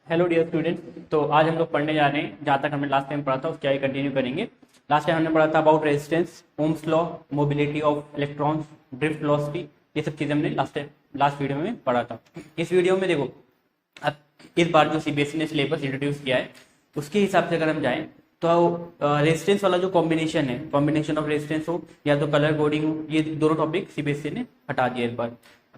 Hello dear student. तो आज हम लोग पढ़ने जा रहे हैं, जहाँ तक हमने लास्ट टाइम पढ़ा था उसके आगे कंटिन्यू करेंगे। लास्ट टाइम हमने पढ़ा था about resistance, Ohm's law, mobility of electrons, drift velocity. ये सब चीज़ें हमने लास्ट वीडियो में पढ़ा था। इस वीडियो में देखो, अब इस बार जो सीबीएसई ने सिलेबस इंट्रोड्यूस किया है उसके हिसाब से अगर हम जाएं तो रेजिस्टेंस वाला जो कॉम्बिनेशन है, कॉम्बिनेशन ऑफ रेजिस्टेंस हो या तो कलर कोडिंग हो, ये दोनों टॉपिक सीबीएसई ने हटा दिया इस बार।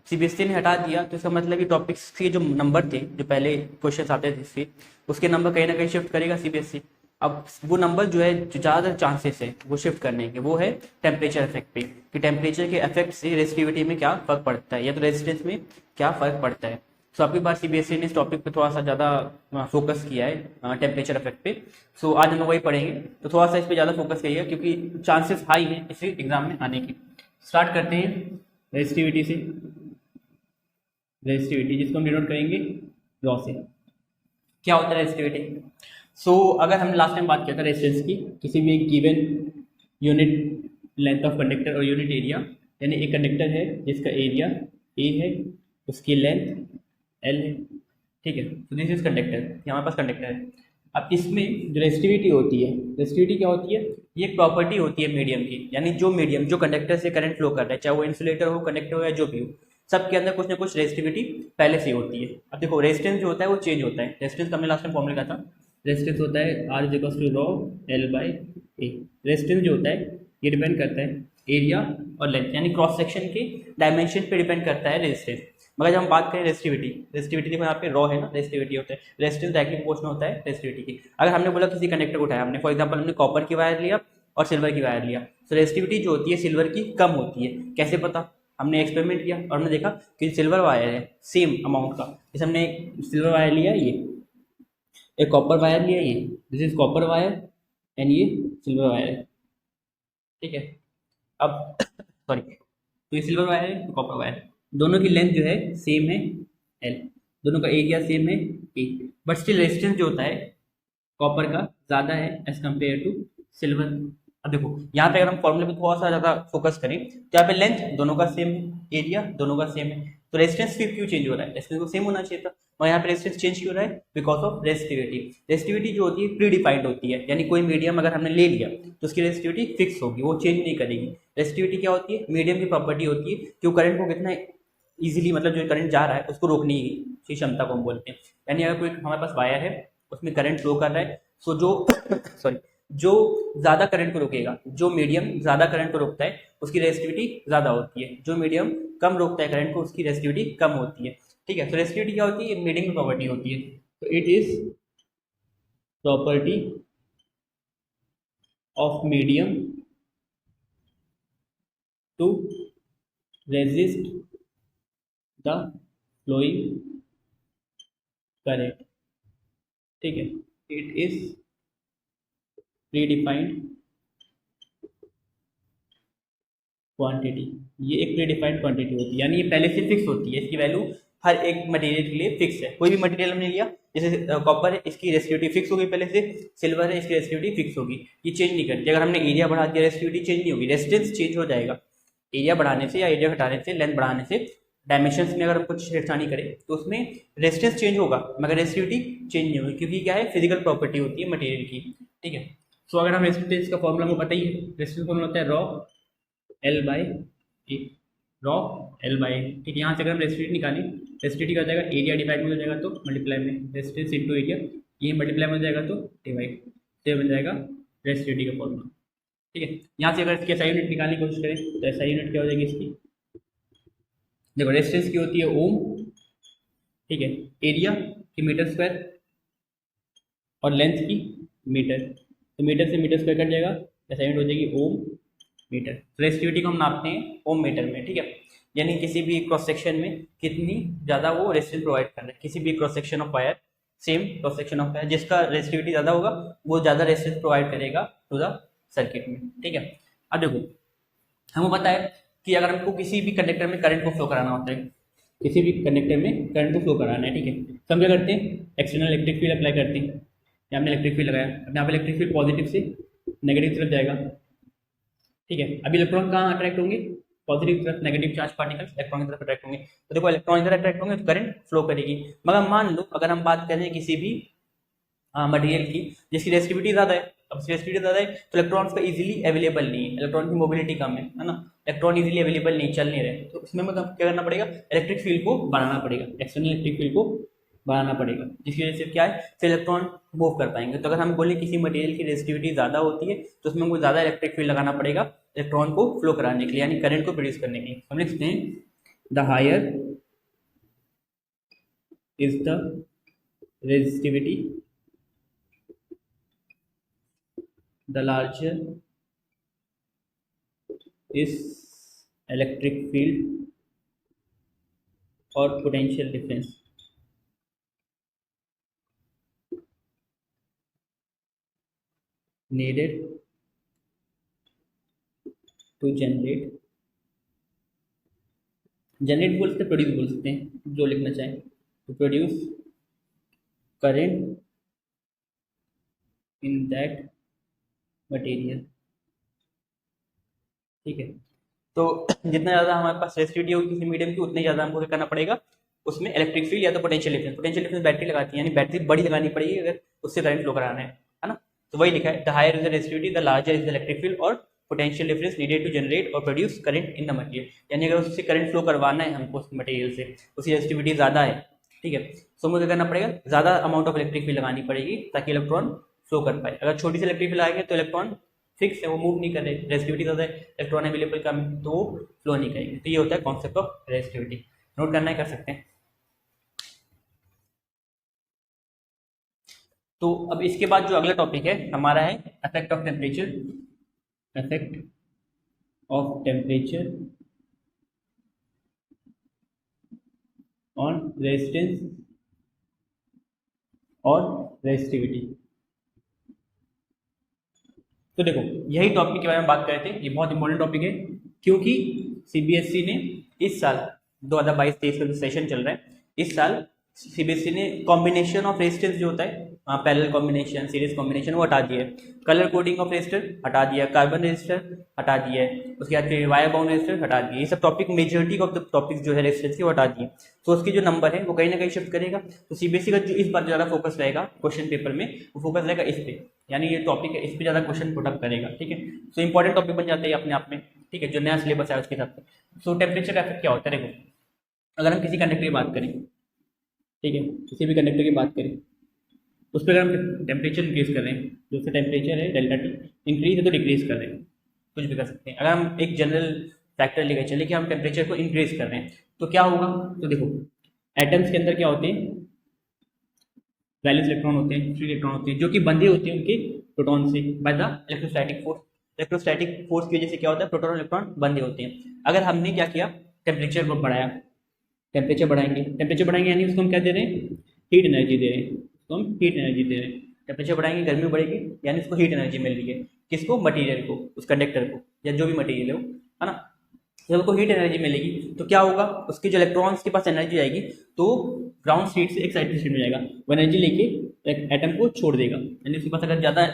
सीबीएसई ने हटा दिया तो इसका मतलब ये टॉपिक्स के जो नंबर थे, जो पहले क्वेश्चन आते थे इसके, उसके नंबर कहीं ना कहीं शिफ्ट करेगा सीबीएसई। अब वो नंबर जो है, जो ज़्यादातर चांसेस है वो शिफ्ट करने के, वो है टेम्परेचर इफेक्ट पे, कि टेम्परेचर के इफेक्ट से रेजिस्टिविटी में क्या फर्क पड़ता है या तो रेजिस्टेंस में क्या फर्क पड़ता है। सो आपकी बार सीबीएसई ने इस टॉपिक पे थोड़ा सा ज़्यादा फोकस किया है टेम्परेचर इफेक्ट पे। सो आज हम लोग वही पढ़ेंगे, तो थोड़ा सा इस पे ज़्यादा फोकस करिएगा क्योंकि चांसेस हाई हैं इस एग्जाम में आने की। स्टार्ट करते हैं रेजिस्टिविटी से। रेजिस्टिविटी जिसको हम डिनोट करेंगे रॉ से। क्या होता है रेजिस्टिविटी? सो अगर हमने लास्ट टाइम बात किया था रेजिस्टेंस की, किसी भी एक given unit length of conductor और यूनिट एरिया, यानी एक कंडक्टर है जिसका एरिया ए है, उसकी लेंथ एल है, ठीक है। तो दिस इज कंडक्टर, हमारे पास कंडक्टर है। अब इसमें जो रेजिस्टिविटी होती है, रेजिस्टिविटी क्या होती है? ये एक प्रॉपर्टी होती है मीडियम की, यानी जो मीडियम जो कंडक्टर से करंट फ्लो कर रहा है, चाहे वो इंसुलेटर हो, कंडक्टर हो या जो भी हो, सबके अंदर कुछ ना कुछ रेजिस्टिविटी पहले से होती है। अब देखो रेजिस्टेंस जो होता है वो चेंज होता है। रेजिस्टेंस का हमने लास्ट टाइम फॉर्मूला लिखा था, रेजिस्टेंस होता है R is equal to rho L by A. Resistance जो होता है ये डिपेंड करता है एरिया और लेंथ, यानी क्रॉस सेक्शन के डायमेंशन पे डिपेंड करता है रेजिस्टेंस। मगर जब हम बात करें रेजिस्टिविटी, रेजिस्टिविटी देखो यहाँ पे रॉ है ना, रेजिस्टिविटी होता है, रेजिस्टेंस डायरेक्टली प्रोपोर्शनल होता है रेजिस्टिविटी की। अगर हमने बोला किसी कंडक्टर को उठाया हमने, फॉर एग्जांपल हमने कॉपर की वायर लिया और सिल्वर की वायर लिया, तो रेजिस्टिविटी जो होती है सिल्वर की कम होती है। कैसे पता? हमने एक्सपेरिमेंट किया और हमने देखा कि सिल्वर वायर है सेम अमाउंट का, जैसे हमने सिल्वर वायर लिया, ये एक कॉपर वायर लिया, ये this is copper wire and ये सिल्वर वायर है, ठीक है। अब सॉरी, तो ये सिल्वर वायर है, कॉपर वायर है, दोनों की लेंथ जो है सेम है एल, दोनों का एरिया सेम है ए, बट स्टिल रेजिस्टेंस जो होता है कॉपर का ज़्यादा है एज कम्पेयर टू सिल्वर। अब देखो यहाँ पे अगर हम फॉर्मूले पे थोड़ा सा ज़्यादा फोकस करें तो यहाँ पे लेंथ दोनों का सेम है, एरिया दोनों का सेम है, तो रेजिस्टेंस फिर क्यों चेंज हो रहा है? रेजिस्टेंस को सेम होना चाहिए था, और यहाँ पे रेजिस्टेंस चेंज क्यों हो रहा है? Because of resistivity. रेजिस्टिविटी जो होती है प्री डिफाइंड होती है, यानी कोई मीडियम अगर हमने ले लिया तो उसकी रेजिस्टिविटी फिक्स होगी, वो चेंज नहीं करेगी। रेजिस्टिविटी क्या होती है? मीडियम की प्रॉपर्टी होती है कि वो करंट को कितना इजीली, मतलब जो करंट जा रहा है उसको रोकने की क्षमता को हम बोलते हैं। यानी अगर कोई हमारे पास वायर है उसमें करंट फ्लो कर रहा है, सो जो सॉरी, जो ज़्यादा करंट को रोकेगा, जो मीडियम ज़्यादा करंट को रोकता है उसकी रेजिस्टिविटी ज़्यादा होती है, जो मीडियम कम रोकता है करंट को उसकी रेजिस्टिविटी कम होती है, ठीक है। तो रेजिस्टिविटी क्या होती है? मीडियम की प्रॉपर्टी होती है, तो it is property of medium to resist the flowing current, ठीक है। इट इज प्रीडिफाइंड क्वांटिटी, ये एक प्रीडिफाइंड क्वांटिटी होती है, यानी ये पहले से फिक्स होती है, इसकी वैल्यू हर एक मटेरियल के लिए फिक्स है। कोई भी मटेरियल हमने लिया, जैसे कॉपर है इसकी रेजिस्टिविटी फिक्स होगी पहले से, सिल्वर है इसकी रेजिस्टिविटी फिक्स होगी, ये चेंज नहीं करती। अगर हमने एरिया बढ़ा दिया रेजिस्टिविटी चेंज नहीं होगी, रेजिस्टेंस चेंज हो जाएगा एरिया बढ़ाने से या एरिया घटाने से, लेंथ बढ़ाने से। डायमेंशंस में अगर हम कुछ छेड़छाड़ी करें तो उसमें रेजिस्टेंस चेंज होगा मगर रेजिस्टिविटी चेंज नहीं होगी, क्योंकि क्या है? फिजिकल प्रॉपर्टी होती है मटेरियल की, ठीक है। सो अगर हम रेजिस्टेंस का फॉर्मूला को बताइए, रेजिस्टेंस फॉर्मूला होता है rho L by A, rho L by A, ठीक है। यहाँ से अगर हम रेजिस्टिविटी निकालें, रेजिस्टिविटी का हो जाएगा एरिया डिवाइड में हो जाएगा तो मल्टीप्लाई में रेजिस्टेंस इंटू एरिया, ये मल्टीप्लाई में हो जाएगा तो डिवाइड, तो बन जाएगा रेजिस्टिविटी का फॉर्मूला, ठीक है। यहाँ से अगर इसकी एसआई यूनिट निकालने की कोशिश करें तो एसआई यूनिट क्या हो जाएगी इसकी? देखो रेजिस्टेंस की होती है ओम, ठीक है, एरिया की मीटर स्क्वायर और लेंथ की मीटर, तो मीटर से मीटर स्क्वायर कट जाएगा, एसआई यूनिट हो जाएगी ओम मीटर। तो रेजिस्टिविटी को हम नापते हैं ओम मीटर में, ठीक है। यानी किसी भी क्रॉस सेक्शन में कितनी ज़्यादा वो रेजिस्टेंस प्रोवाइड कर रहा है, किसी भी cross section of wire, same cross section of wire, जिसका रेजिस्टिविटी ज़्यादा होगा वो ज़्यादा रेजिस्टेंस प्रोवाइड करेगा टू द सर्किट में, ठीक है। अब देखो हमको पता है कि अगर हमको किसी भी कंडक्टर में करंट को फ्लो कराना होता है, किसी भी कंडक्टर में करंट को फ्लो कराना है, ठीक है, तो हम क्या करते हैं? एक्सटर्नल इलेक्ट्रिक फील्ड अप्लाई करते हैं। यहाँ हमने इलेक्ट्रिक फील्ड लगाया, अब यहाँ पे इलेक्ट्रिक फील्ड पॉजिटिव से नेगेटिव तरफ जाएगा, ठीक है। अभी इलेक्ट्रॉन कहाँ अट्रैक्ट होंगे? पॉजिटिव की तरफ नेगेटिव चार्ज पार्टिकल्स इलेक्ट्रॉन की तरफ अट्रैक्ट होंगे। तो देखो इलेक्ट्रॉन इधर अट्रैक्ट होंगे तो करंट फ्लो करेगी। मगर मान लो अगर हम बात करें किसी भी मटेरियल की जिसकी रेसिस्टिविटी ज़्यादा है, अब रेसिस्टिविटी ज़्यादा है तो इलेक्ट्रॉन्स का इजीली अवेलेबल नहीं है, इलेक्ट्रॉन की मोबिलिटी कम है ना, इलेक्ट्रॉन इजीली अवेलेबल नहीं, चल नहीं रहे, तो इसमें मतलब क्या करना पड़ेगा, इलेक्ट्रिक फील्ड को बढ़ाना पड़ेगा, एक्सटर्नल इलेक्ट्रिक फील्ड को बढ़ाना पड़ेगा, जिसकी वजह से क्या है फिर इलेक्ट्रॉन मूव कर पाएंगे। तो अगर हम बोले किसी मटेरियल की रेसिस्टिविटी ज़्यादा होती है तो उसमें हमको ज़्यादा इलेक्ट्रिक फील्ड लगाना पड़ेगा इलेक्ट्रॉन को फ्लो कराने के लिए, यानी करंट को प्रोड्यूस करने के लिए। हम लिखते हैं the higher is the resistivity the larger is electric field or potential difference needed to generate बोल सकते हैं, प्रोड्यूस बोल सकते हैं, जो लिखना चाहें, to produce current in that material. ठीक है, तो जितना ज़्यादा हमारे पास रेसिस्टिविटी होगी किसी मीडियम की उतने ज़्यादा हमको क्या करना पड़ेगा उसमें इलेक्ट्रिक फील्ड या तो potential difference, potential difference battery लगाती है, यानी बैटरी बड़ी लगानी पड़ेगी अगर उससे करंट फ्लो कराना है ना। तो वही लिखा है the higher is the resistivity the larger is the electric field और potential difference needed to generate और produce current in the material, यानी अगर उससे करंट फ्लो करवाना है हमको उस मटेरियल से, उसकी रेसिस्टिविटी ज़्यादा है, ठीक है, तो हमको क्या करना पड़ेगा ज़्यादा अमाउंट ऑफ इलेक्ट्रिक फील्ड लगानी पड़ेगी ताकि इलेक्ट्रॉन फ्लो कर पाए। अगर छोटी सी इलेक्ट्रिक फील्ड आएंगे तो इलेक्ट्रॉन फिक्स है, वो मूव नहीं कर रहे, रेसिस्टिविटी ज़्यादा है, इलेक्ट्रॉन अवेलेबल कम तो वो फ्लो नहीं करेंगे। तो ये होता है कॉन्सेप्ट ऑफ रेसिस्टिविटी, नोट करना है कर सकते हैं। तो अब इसके बाद जो अगला टॉपिक है हमारा है effect of temperature, effect of temperature on resistance और रेसिस्टिविटी। तो देखो यही टॉपिक के बारे में बात कर रहे थे, ये बहुत इंपॉर्टेंट टॉपिक है क्योंकि सीबीएसई ने इस साल 2022-23 का जो सेशन चल रहा है इस साल सीबीएसई ने कॉम्बिनेशन ऑफ रेजिस्टेंस जो होता है पैरेलल कॉम्बिनेशन सीरीज कॉम्बिनेशन वो हटा दिया है, कलर कोडिंग ऑफ रेजिस्टर हटा दिया, कार्बन रेजिस्टर हटा दिया है, उसके बाद फिर वायर बाउंड रेजिस्टर हटा दिए, ये सब topic majority of the topic जो है रेजिस्टेंस के वो हटा दिए। तो उसके जो नंबर है वो कहीं ना कहीं शिफ्ट करेगा। तो सीबीएसई का जो इस बार ज़्यादा फोकस रहेगा क्वेश्चन पेपर में वो फोकस रहेगा इस पे, यानी ये टॉपिक है इस पे ज़्यादा क्वेश्चन पुटअप करेगा, ठीक है। सो इंपॉर्टेंट टॉपिक बन जाते हैं अपने आप में, ठीक है, जो नया सिलेबस है उसके हिसाब से। सो टेम्परेचर का इफेक्ट क्या होता है, देखो अगर हम किसी कंडक्टर की बात करें, ठीक है, किसी भी कंडक्टर की बात करें उस पर अगर हम टेम्परेचर इंक्रीज कर रहे हैं, जो उसका टेम्परेचर है डेल्टा टी इंक्रीज है तो डिक्रीज कर रहे हैं, कुछ भी कर सकते हैं। अगर हम एक जनरल फैक्टर लेकर चले कि हम टेम्परेचर को इंक्रीज कर रहे हैं तो क्या होगा, तो देखो एटम्स के अंदर क्या होते हैं, वैलेंस इलेक्ट्रॉन होते हैं, फ्री इलेक्ट्रॉन होते हैं जो कि बंधे होते हैं उनके प्रोटॉन से by the electrostatic force. Electrostatic force की वजह से क्या होता है, प्रोटॉन इलेक्ट्रॉन बंधे होते हैं। अगर हमने क्या किया, टेम्परेचर को बढ़ाया, टेम्परेचर बढ़ाएंगे यानी उसको हम क्या दे रहे हैं, हीट एनर्जी दे रहे हैं, उसको हम हीट एनर्जी दे रहे हैं। टेम्परेचर बढ़ाएंगे गर्मी बढ़ेगी यानी उसको हीट एनर्जी मिल रही है, किसको, मटेरियल को, उस कंडक्टर को या जो भी मटेरियल है ना। जब उसको हीट एनर्जी मिलेगी तो क्या होगा, उसके जो इलेक्ट्रॉन्स के पास एनर्जी आएगी तो ग्राउंड स्टेट से एक्साइटेड स्टेट में जाएगा, वो एनर्जी लेके एटम को छोड़ देगा, यानी उसके पास अगर ज़्यादा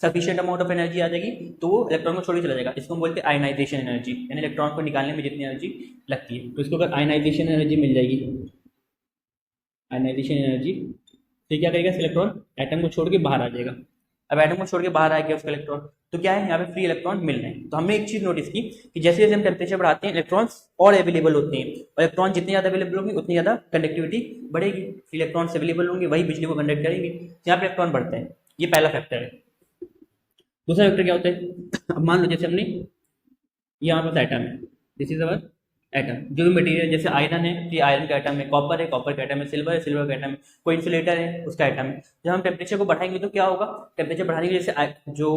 सफिशिएंट अमाउंट ऑफ एनर्जी आ जाएगी तो वो इलेक्ट्रॉन को छोड़ के चला जाएगा। इसको हम बोलते हैं आयनाइजेशन एनर्जी, यानी इलेक्ट्रॉन को निकालने में जितनी एनर्जी लगती है, तो इसको अगर आयनाइजेशन एनर्जी मिल जाएगी, आयनाइजेशन एनर्जी, तो क्या करेगा, इलेक्ट्रॉन एटम को छोड़ के बाहर आ जाएगा। अब एटम को छोड़ के बाहर आ गया उसका इलेक्ट्रॉन, तो क्या है यहाँ पे फ्री इलेक्ट्रॉन मिल रहे हैं। तो हमने एक चीज नोटिस की कि जैसे जैसे हम टेम्परेचर बढ़ाते हैं इलेक्ट्रॉन्स और अवेलेबल होते हैं, और इलेक्ट्रॉन जितने ज़्यादा अवेलेबल होंगे उतनी ज़्यादा कंडक्टिविटी बढ़ेगी, फ्री इलेक्ट्रॉन्स अवेलेबल होंगे वही बिजली को कंडक्ट करेंगे, यहाँ पे इलेक्ट्रॉन बढ़ता है। ये पहला फैक्टर है। दूसरा फैक्टर क्या होता है, अब मान लो जैसे हमने यहाँ पर एटम है, दिस इज अवर एटम, जो भी मटेरियल जैसे आयरन है तो ये आयरन का एटम है, कॉपर का एटम है, सिल्वर का एटम है, कोई इंसुलेटर है उसका एटम है। जब हम टेम्परेचर को बढ़ाएंगे तो क्या होगा, टेम्परेचर बढ़ाने की वजह से जो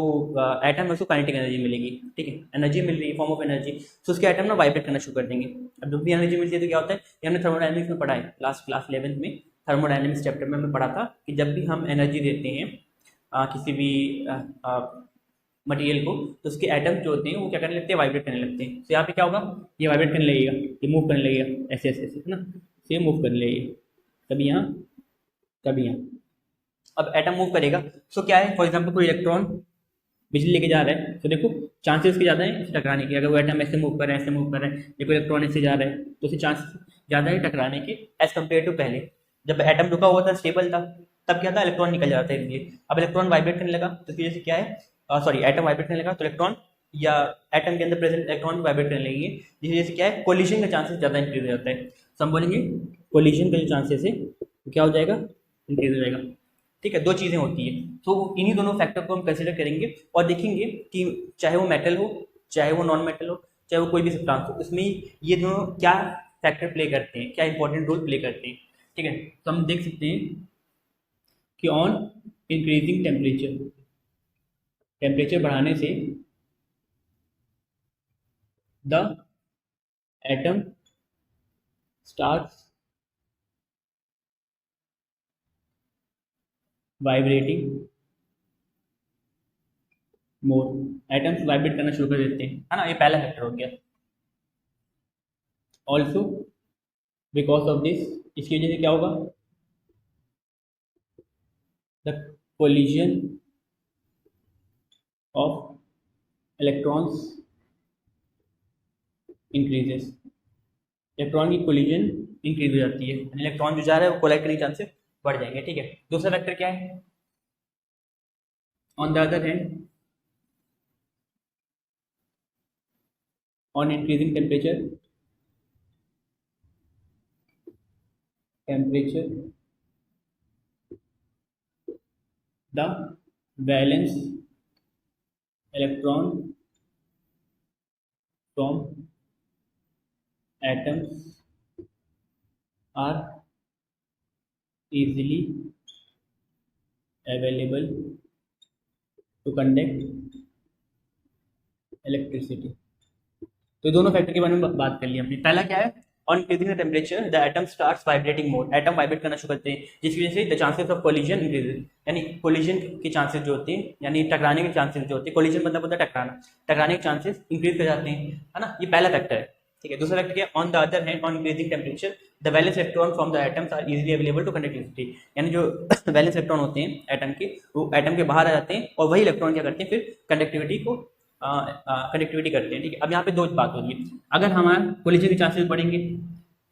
एटम है उसको काइनेटिक एनर्जी मिलेगी, ठीक है, एनर्जी मिल रही है फॉर्म ऑफ एनर्जी, तो उसके एटम ना वाइब्रेट करना शुरू कर देंगे। अब जब भी एनर्जी मिलती है तो क्या होता है, ये हमने थर्मोडायनेमिक्स में पढ़ा है, लास्ट क्लास 11th में थर्मोडायनेमिक्स चैप्टर में हमने पढ़ा था कि जब भी हम एनर्जी देते हैं किसी भी मटेरियल को तो उसके एटम जो होते हैं वो क्या करने लगते हैं, वाइब्रेट करने लगते हैं। तो यहाँ पे क्या होगा, ये वाइब्रेट करने लगेगा, ये मूव करने लगेगा, ऐसे ऐसे ऐसे, है ना, तो ये मूव करने लगेगा, कभी यहाँ कभी यहाँ। अब एटम मूव करेगा, सो क्या है, फॉर एग्जाम्पल कोई इलेक्ट्रॉन बिजली लेके जा रहा है, तो देखो चांसेस के ज़्यादा है इसे टकराने के। अगर वो एटम ऐसे मूव कर रहा है, ऐसे मूव कर रहा है, देखो इलेक्ट्रॉन ऐसे जा रहा है, तो उससे चांसेस ज़्यादा है टकराने के एज कम्पेयर टू पहले। जब एटम रुका हुआ था, स्टेबल था, तब क्या था, इलेक्ट्रॉन निकल जाता है इसलिए। अब इलेक्ट्रॉन वाइब्रेट करने लगा, तो इसकी वजह से क्या है, सॉरी एटम वाइब्रेट करने लगा, तो इलेक्ट्रॉन या एटम के अंदर प्रेजेंट इलेक्ट्रॉन वाइब्रेट करने लगेंगे, जिसकी वजह से क्या है, कोलिजन का चांसेस ज़्यादा इंक्रीज हो जाता है। तो हम बोलेंगे कोलिजन का जो चांसेस है वो क्या हो जाएगा, इंक्रीज हो जाएगा। ठीक है, दो चीज़ें होती है, तो इन्हीं दोनों फैक्टर को हम कंसिडर करेंगे और देखेंगे कि चाहे वो मेटल हो, चाहे वो नॉन मेटल हो, चाहे वो कोई भी सब्सटेंस हो, उसमें ये दोनों क्या फैक्टर प्ले करते हैं, क्या इंपॉर्टेंट रोल प्ले करते हैं। ठीक है, तो हम देख सकते हैं कि ऑन इंक्रीजिंग टेम्परेचर, टेम्परेचर बढ़ाने से the atom starts vibrating more, atoms vibrate करना शुरू कर देते हैं, है ना, ये पहला फैक्टर हो गया। ऑल्सो बिकॉज ऑफ दिस, इसकी वजह से क्या होगा, the collision of electrons increases, electron की कोलिजन इंक्रीज हो जाती है, इलेक्ट्रॉन जो जा रहा है वो कोलाइड करने के चांसेस बढ़ जाएंगे। ठीक है, दूसरा फैक्टर क्या है, on the other hand on increasing temperature, temperature the valence electron from atoms are easily available to conduct electricity। तो दोनों फैक्टर के बारे में बात कर ली हमने। पहला क्या है, on increasing the temperature the atom starts vibrating more, atom vibrate करना शुरू करते हैं, जिसकी वजह से the chances of collision increases, यानी कोलिजन के चांसेस जो होते हैं, यानी टकराने के चांसेस जो होते हैं, कोलिजन मतलब होता है टकराना, टकराने के चांसेस इंक्रीज कर जाते हैं, है ना, ये पहला फैक्टर है। ठीक है, दूसरा फैक्टर क्या है, on the other hand on increasing temperature the valence electron from the atoms are easily available to conduct electricity, यानी जो वैलेंस इलेक्ट्रॉन होते हैं एटम के, वो एटम के बाहर आ जाते हैं और वही इलेक्ट्रॉन क्या करते हैं, फिर कंडक्टिविटी को कनेक्टिविटी करते हैं। ठीक है, अब यहाँ पे दो बात हो रही है, अगर हमारा कोलिजन के चांसेस बढ़ेंगे,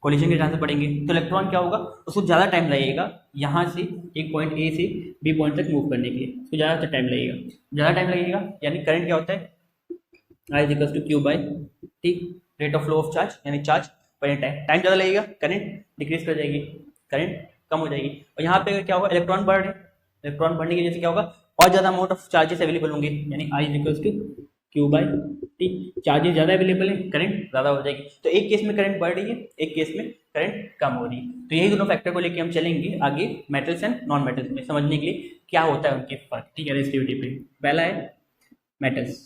कोलिजन के चांसेस बढ़ेंगे, तो इलेक्ट्रॉन क्या होगा, उसको ज़्यादा टाइम लगेगा यहाँ से एक पॉइंट ए से बी पॉइंट तक मूव करने के लिए, उसको ज़्यादा टाइम लगेगा, ज़्यादा टाइम लगेगा, यानी करंट क्या होता है, I equals to Q by T, rate of flow of charge, यानी चार्ज पर टाइम, टाइम ज़्यादा लगेगा, करंट डिक्रीज कर जाएगी, करंट कम हो जाएगी। और यहाँ पे क्या होगा, इलेक्ट्रॉन बढ़ रहे, इलेक्ट्रॉन बढ़ने की वजह से क्या होगा, और ज़्यादा अमाउंट ऑफ चार्जेस अवेलेबल होंगे, यानी I equals to Q by T, charges ज़्यादा अवेलेबल है, करंट ज़्यादा हो जाएगी। तो एक केस में करंट बढ़ रही है, एक केस में करंट कम हो रही है। तो यही दोनों फैक्टर को लेके हम चलेंगे आगे मेटल्स एंड नॉन मेटल्स में, समझने के लिए क्या होता है उनके फर्क। ठीक है, रेजिस्टिविटी पे पहला है मेटल्स,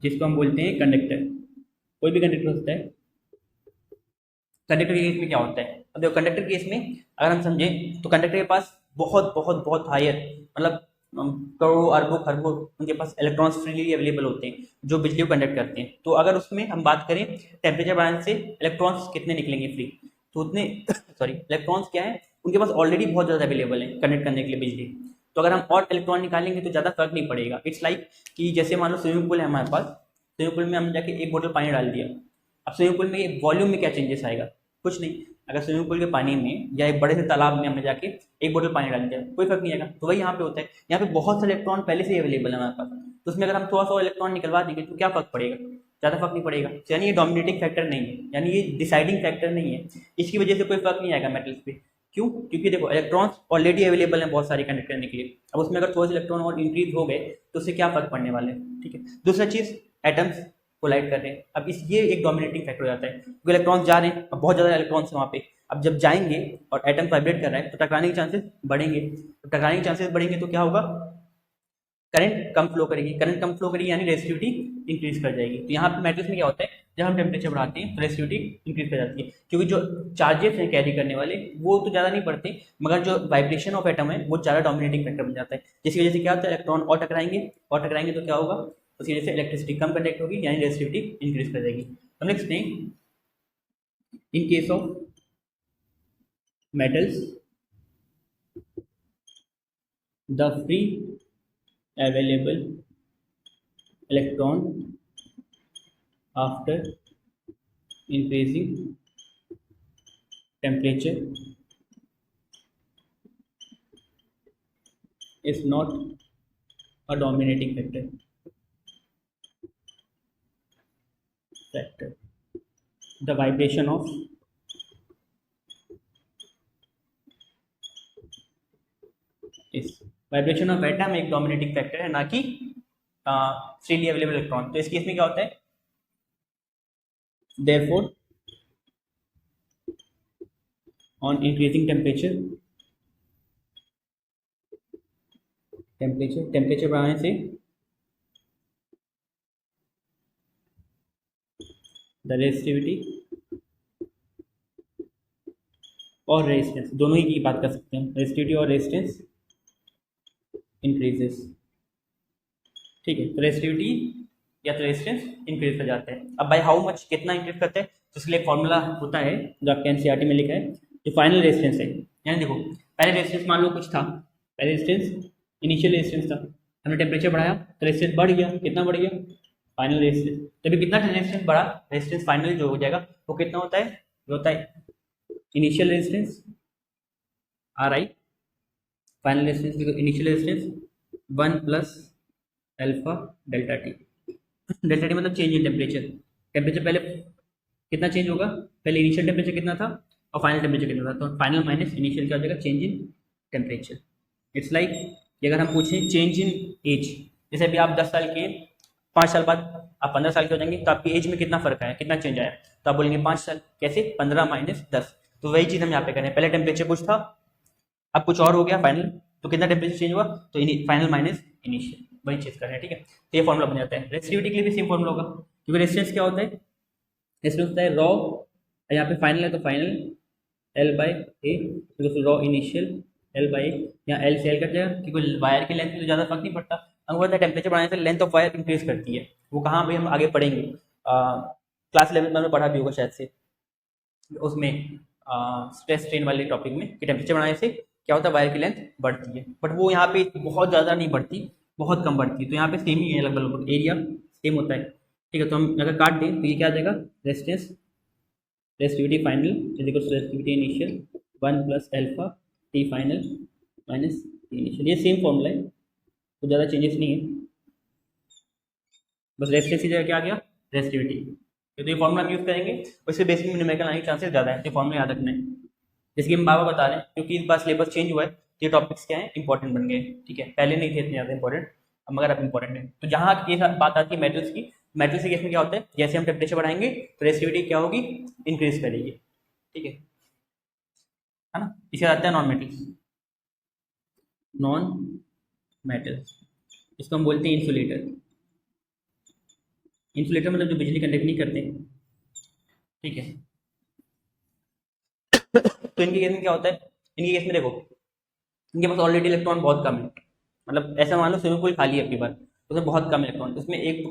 जिसको हम बोलते हैं कंडक्टर, कोई भी कंडक्टर होता है। कंडक्टर के केस में क्या होता है, अब देखो कंडक्टर के केस में अगर हम समझें, तो कंडक्टर के पास बहुत बहुत बहुत हायर, मतलब करोड़ों अरबों खरबों उनके पास इलेक्ट्रॉन्स फ्रीली अवेलेबल होते हैं जो बिजली को कंडक्ट करते हैं। तो अगर उसमें हम बात करें टेम्परेचर बढ़ाने से इलेक्ट्रॉन्स कितने निकलेंगे फ्री, तो उतने सॉरी इलेक्ट्रॉन्स क्या है, उनके पास ऑलरेडी बहुत ज़्यादा अवेलेबल है कंडक्ट करने के लिए बिजली। तो अगर हम और इलेक्ट्रॉन निकालेंगे तो ज़्यादा फर्क नहीं पड़ेगा। इट्स लाइक कि जैसे मान लो स्विमिंग पूल है हमारे पास, स्विमिंग पूल में हम जाके एक बोतल पानी डाल दिया, अब स्विमिंग पूल में वॉल्यूम में क्या चेंजेस आएगा, कुछ नहीं। अगर स्विमिंग पूल के पानी में या एक बड़े से तालाब में हमने जाके एक बोतल पानी डाल दिया, कोई फर्क नहीं आएगा। तो वही यहाँ पे होता है, यहाँ पे बहुत सारे इलेक्ट्रॉन पहले से ही अवेलेबल है हमारे पास, तो उसमें अगर हम थोड़ा सा इलेक्ट्रॉन निकलवा देंगे तो क्या फर्क पड़ेगा, ज़्यादा फर्क नहीं पड़ेगा। यानी ये डोमिनेटिंग फैक्टर नहीं है, यानी ये डिसाइडिंग फैक्टर नहीं है, इसकी वजह से कोई फर्क नहीं आएगा मेटल्स पे। क्यों, क्योंकि देखो इलेक्ट्रॉन्स ऑलरेडी अवेलेबल हैं बहुत सारे कंडक्ट करने के लिए, अब उसमें अगर थोड़े से इलेक्ट्रॉन और इंक्रीज हो गए तो उससे क्या फर्क पड़ने वाले हैं। ठीक है, दूसरा चीज़ एटम्स कोलाइड कर रहे हैं, अब इस ये एक डोमिनेटिंग फैक्टर हो जाता है, क्योंकि इलेक्ट्रॉन्स जा रहे हैं, अब बहुत ज़्यादा इलेक्ट्रॉन्स हैं वहाँ पे, अब जब जाएंगे और एटम वाइब्रेट कर रहा है तो टकराने के चांसेस बढ़ेंगे, तो टकराने के चांसेस बढ़ेंगे तो क्या होगा, करंट कम फ्लो करेगी, करंट कम फ्लो करेगी यानी रेजिस्टिविटी इंक्रीज कर जाएगी। तो यहाँ पे मेटल्स में क्या होता है, जब हम टेम्परेचर बढ़ाते हैं तो रेजिस्टिविटी इंक्रीज कर जाती है, क्योंकि जो चार्जेस हैं कैरी करने वाले वो तो ज़्यादा नहीं बढ़ते, मगर जो वाइब्रेशन ऑफ एटम है वो ज़्यादा डोमिनेटिंग फैक्टर बन जाता है, जिसकी वजह से क्या होता है, इलेक्ट्रॉन और टकराएंगे तो क्या होगा, उसकी वजह से इलेक्ट्रिसिटी कम कंडक्ट होगी यानी रेजिस्टिविटी इंक्रीज कर जाएगी। हम नेक्स्ट देखें, in case of metals the free available electron after increasing temperature is not a dominating factor. The vibration of vibration of atom एक डोमिनेटिंग फैक्टर है, ना कि फ्रीली अवेलेबल इलेक्ट्रॉन। तो इस केस में क्या होता है, देयरफॉर ऑन इंक्रीजिंग टेम्परेचर बढ़ाने से द रेजिस्टिविटी और रेजिस्टेंस, दोनों ही की बात कर सकते हैं, रेजिस्टिविटी और रेजिस्टेंस इंक्रीजेस। ठीक है, तो रेजिस्टिविटी या तो रेजिस्टेंस इंक्रीज कर जाते हैं। अब बाय हाउ मच, कितना इंक्रीज करते हैं, तो इसके लिए फॉर्मूला होता है जो आपके एनसीईआरटी में लिखा है, जो फाइनल रेजिस्टेंस है। यानी देखो, पहले रेजिस्टेंस मान लो कुछ था, पहले रेजिस्टेंस इनिशियल रेजिस्टेंस था, हमने टेम्परेचर बढ़ाया तो रेजिस्टेंस बढ़ गया, कितना बढ़ गया, फाइनल रेजिस्टेंस। तभी कितना रेजिस्टेंस बढ़ा, रेजिस्टेंस फाइनल जो हो जाएगा वो कितना होता है, जो होता है initial resistance RI, final resistance initial resistance 1 plus alpha delta T. Delta T मतलब चेंज इन टेम्परेचर। टेम्परेचर पहले कितना चेंज होगा, पहले इनिशियल टेम्परेचर कितना था और फाइनल टेम्परेचर कितना था, तो फाइनल माइनस इनिशियल क्या हो जाएगा, change in temperature. It's like अगर हम पूछें चेंज इन एज, जैसे अभी आप 10 साल के, 5 साल बाद आप 15 साल के हो जाएंगे, तो आपकी एज में कितना फर्क आया, कितना चेंज आया, तो आप बोलेंगे 5 साल। कैसे, 15 माइनस 10। तो वही चीज़ हम यहाँ पे करें, पहले टेम्परेचर कुछ था, अब कुछ और हो गया फाइनल, तो कितना टेम्परेचर चेंज हुआ, तो फाइनल माइनस इनिशियल, वही चीज़ कर रहे हैं। ठीक है, तो ये फॉर्मूला बन जाता है। रेजिस्टिविटी के लिए भी सेम फॉर्मूला होगा, क्योंकि रेजिस्टेंस क्या होता है, रेजिस्टेंस होता है रॉ, यहाँ पे फाइनल है तो final L by A, rho initial L by A, यहाँ L से L कट जाएगा, क्योंकि वायर की लेंथ में तो ज़्यादा फर्क नहीं पड़ता। हमको पता है टेम्परेचर बढ़ाने से लेंथ ऑफ वायर इंक्रीज करती है, वो कहाँ भी हम आगे पढ़ेंगे, क्लास 11 में हमने पढ़ा भी होगा शायद से, उसमें स्ट्रेस स्ट्रेन वाले टॉपिक में, कि टेम्परेचर बढ़ाने से क्या होता है, वायर की लेंथ बढ़ती है, बट वो यहाँ पे बहुत ज़्यादा नहीं बढ़ती, बहुत कम बढ़ती है। तो यहाँ पे सेम ही है, लगभग एरिया सेम होता है। ठीक है, तो हम अगर काट दें तो ये क्या आ जाएगा, resistance, resistivity final is equal to resistivity initial 1 plus alpha T final minus T initial. ये सेम फॉर्मूला है, तो ज़्यादा चेंजेस नहीं है, बस रेजिस्टेंस की जगह क्या आ गया, रेजिस्टिविटी। तो ये फॉर्मूला हम यूज़ करेंगे, उससे बेसिक में न्यूमेरिकल आने के चांसेस ज़्यादा है, तो फॉर्मूला याद रखना है। जैसे कि हम बाबा बता रहे हैं, क्योंकि इस बार सिलेबस चेंज हुआ है, तो ये टॉपिक्स क्या है, इंपॉर्टेंट बन गए। ठीक है, पहले नहीं थे इतने ज़्यादा इंपॉर्टेंट, अब मगर अब इंपॉर्टेंट है। तो जहाँ ये बात आती है मेटल्स की, मेटल्स के केस में क्या होता है, जैसे हम टेम्परेचर बढ़ाएंगे तो रेजिस्टिविटी क्या होगी, इंक्रीज करेगी। ठीक है ना। इसे आता है नॉन मेटल्स, नॉन मेटल्स, इसको हम बोलते हैं इंसुलेटर। इंसुलेटर मतलब जो बिजली कंडक्ट नहीं करते। ठीक है, तो इनके केस में क्या होता है, इनके केस में देखो, इनके पास ऑलरेडी इलेक्ट्रॉन बहुत कम है, मतलब ऐसा मान लो स्विमिंग पूल खाली है आपके पास, तो उसमें बहुत कम इलेक्ट्रॉन, उसमें एक,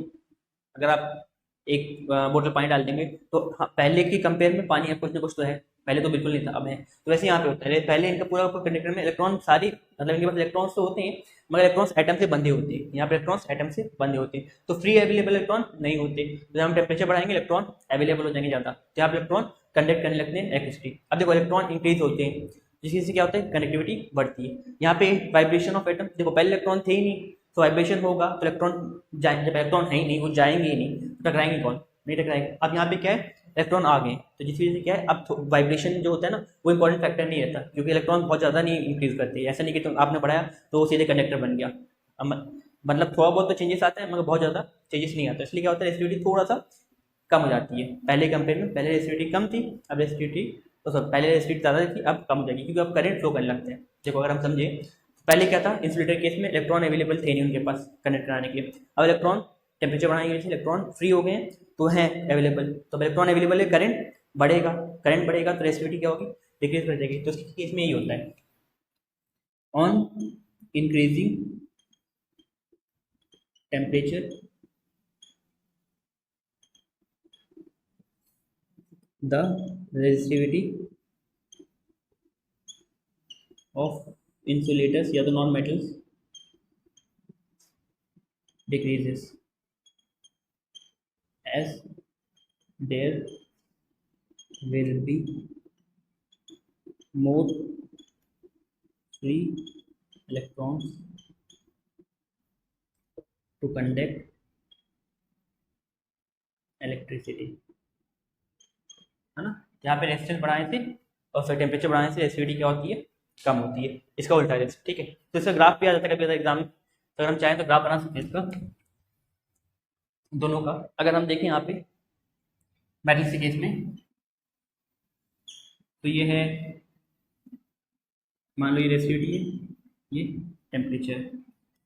अगर आप एक बोतल पानी डाल देंगे तो हाँ, पहले की कंपेयर में पानी कुछ ना कुछ तो है, पहले तो बिल्कुल नहीं था, अब है। तो वैसे यहाँ पे होता है, पहले इनका पूरा कंडक्टर में इलेक्ट्रॉन सारी, मतलब इनके पास इलेक्ट्रॉन्स तो होते हैं, मगर इलेक्ट्रॉन्स एटम से बंधे होते हैं, यहाँ पे इलेक्ट्रॉन्स एटम से बंधे होते हैं, तो फ्री अवेलेबल इलेक्ट्रॉन नहीं होते। तो जब हम टेम्परेचर बढ़ाएंगे इलेक्ट्रॉन अवेलेबल हो जाएंगे ज़्यादा, तो यहाँ पे इलेक्ट्रॉन कंडक्ट करने लगते हैं इलेक्ट्रिसिटी। अब देखो इलेक्ट्रॉन इंक्रीज होते हैं, जिससे क्या होता है, कनेक्टिविटी बढ़ती है। यहाँ पे वाइब्रेशन ऑफ एटम, देखो पहले इलेक्ट्रॉन थे ही नहीं, तो वाइब्रेशन होगा तो इलेक्ट्रॉन जाए, जब इलेक्ट्रॉन है ही नहीं, वो जाएंगे ही नहीं, तो टकराएंगे कौन, नहीं टकराएंगे। अब यहाँ पे क्या है, इलेक्ट्रॉन आ गए, तो जिस वजह से क्या है, अब वाइब्रेशन जो होता है ना, वो इंपॉर्टेंट फैक्टर नहीं रहता, क्योंकि इलेक्ट्रॉन बहुत ज़्यादा नहीं इंक्रीज करते। ऐसा नहीं कि तुम आपने बढ़ाया तो वो सीधे कंडक्टर बन गया, मतलब थोड़ा बहुत तो चेंजेस आता है, मगर बहुत ज़्यादा चेंजेस नहीं आता। इसलिए क्या होता है, रेजिस्टिविटी थोड़ा सा कम हो जाती है पहले कंपेयर में। पहले रेजिस्टिविटी कम थी, अब रेजिस्टिविटी, तो सब पहले रेजिस्टिविटी ज़्यादा थी, अब कम हो जाएगी, क्योंकि अब करंट फ्लो करने लगते हैं। देखो अगर हम समझे, पहले क्या था, इंसुलेटर केस में इलेक्ट्रॉन अवेलेबल थे नहीं उनके पास कनेक्ट कराने के लिए, अब इलेक्ट्रॉन टेम्परेचर बढ़ाने की वजह से इलेक्ट्रॉन फ्री हो गए हैं, तो हैं अवेलेबल, तो अब इलेक्ट्रॉन अवेलेबल है, करंट बढ़ेगा, करंट बढ़ेगा तो रेजिस्टिविटी क्या होगी, डिक्रीज कर जाएगी। तो इसके केस में यही होता है, on increasing temperature the resistivity of insulators या तो non metals decreases as there will be more free electrons to conduct electricity, है ना। यहाँ पे रेजिस्टेंस बढ़ाने से और फिर टेम्परेचर बढ़ाने से रेसिस्टिविटी क्या होती है, कम होती है। इसका उल्टा है, ठीक है। तो इसका ग्राफ भी आ जाता है कभी एग्जाम में, तो अगर हम चाहें तो ग्राफ बना सकते हैं इसका दोनों का। अगर हम देखें यहाँ पे मेटल्स के केस में, तो ये है, मान लो ये रेसिस्टिविटी है, ये टेम्परेचर है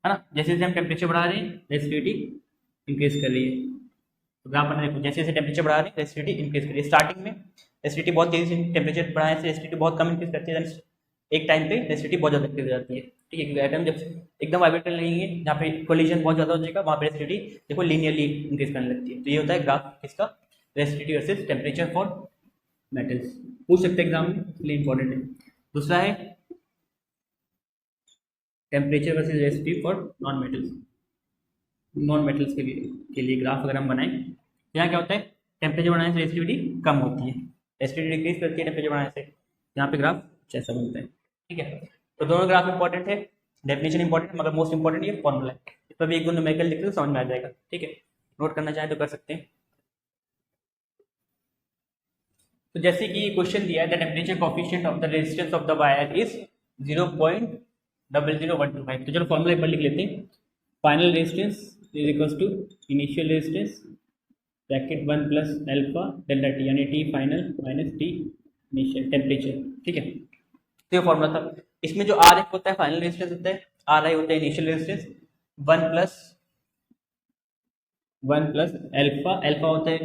ना। जैसे जैसे हम टेम्परेचर बढ़ा रहे हैं रेसिस्टिविटी इंक्रीज कर रही है। तो ग्राफ बना देखो, जैसे जैसे टेम्परेचर बढ़ा रहे हैं रेसिस्टिविटी इंक्रीज कर रही है। स्टार्टिंग में रेसिस्टिविटी बहुत तेजी से, टेम्परेचर बढ़ाने से रेसिस्टिविटी बहुत कम इंक्रीज करती है, एक टाइम पे रेसिस्टिविटी बहुत ज़्यादा इंक्रीज हो जाती है, ठीक है। क्योंकि एटम जब एकदम वाइब्रेट करने लगेंगे, जहाँ पे कोलिजन बहुत ज़्यादा हो जाएगा, वहाँ पे रेसिस्टिविटी देखो लीनियरली इंक्रीज करने लगती है। तो ये होता है ग्राफ किसका, resistivity versus temperature for metals. पूछ सकते हैं एग्जाम में, इसलिए इंपॉर्टेंट है। दूसरा है temperature versus resistivity for non metals. Non metals के लिए ग्राफ अगर हम बनाएं, यहाँ क्या होता है, टेम्परेचर बढ़ाने से रेसिस्टिविटी कम होती है, रेसिस्टिविटी डिक्रीज करती है टेम्परेचर बढ़ाने से। यहाँ पे ग्राफ ऐसा बनता है, ठीक है। तो दोनों ग्राफ इंपॉर्टेंट है, डेफिनेशन इंपॉर्टेंट, मगर मोस्ट इंपॉर्टेंट ये फॉर्मूला है। इस पर भी एक दो न्यूमेरिकल लिख लो, समझ में आ जाएगा, ठीक है। नोट करना चाहें तो कर सकते हैं। तो जैसे कि क्वेश्चन दिया है, the temperature coefficient of the resistance of the wire is 0.00125। तो चलो फॉर्मूला एक बार लिख लेते हैं। Final resistance is equals to initial resistance bracket 1 plus alpha delta T, यानी T final minus T initial temperature, ठीक है। तो ये फॉर्मूला था। इसमें जो आर होता है फाइनल रेजिस्टेंस होता है, आर आई होता है initial resistance, 1 plus alpha, alpha होता है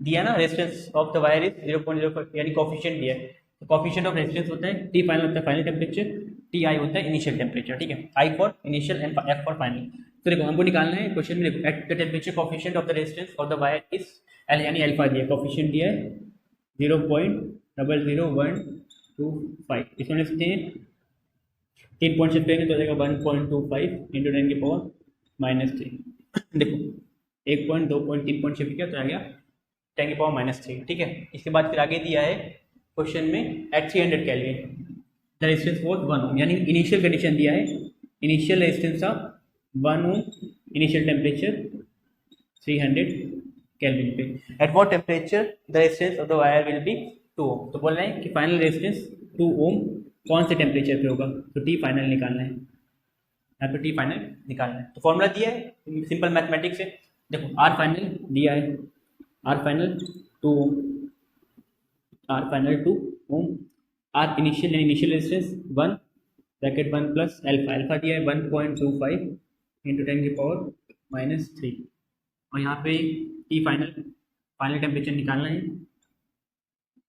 दिया ना, resistance of the wire is 0.05, यानी कोफिशिएंट दिया है। तो कोफिशिएंट ऑफ रेजिस्टेंस होता है, टी फाइनल होता है फाइनल टेम्परेचर, टी आई होता है इनिशियल टेम्परेचर, ठीक है। I for initial and F for final. तो देखो हमको निकालना है क्वेश्चन में, देखो at the temperature coefficient of the resistance of the wire is L, यानी अल्फा दिया है, कोफिशिएंट दिया है 0.00125। इसमें लिखते हैं 3 पॉइंट शिफ्ट करेंगे तो जाएगा 1.25 इंटू 10 की पावर -3। देखो 1 पॉइंट 2 पॉइंट 3 पॉइंट शिफ्ट किया तो आ गया 10 की पावर -3, ठीक है। इसके बाद फिर आगे दिया है क्वेश्चन में at 300 kelvin the resistance was 1 ohm, यानी इनिशियल कंडीशन दिया है, initial resistance of 1 ohm, initial temperature 300 kelvin पे। At what temperature the resistance of the wire will be 2 ohm. तो बोल रहे हैं कि फाइनल रेजिस्टेंस 2 ओम कौन से टेम्परेचर पे होगा, तो टी फाइनल निकालना है, यहाँ पे टी फाइनल निकालना है। तो फॉर्मूला दिया है सिंपल मैथमेटिक्स से, देखो आर फाइनल दिया है, R final 2 ohm, R final 2 ohm, R initial यानी initial resistance 1 bracket 1 plus alpha, alpha दिया है 1.25 इंटू 10 की पावर -3, और यहाँ पे टी फाइनल, फाइनल टेम्परेचर निकालना है,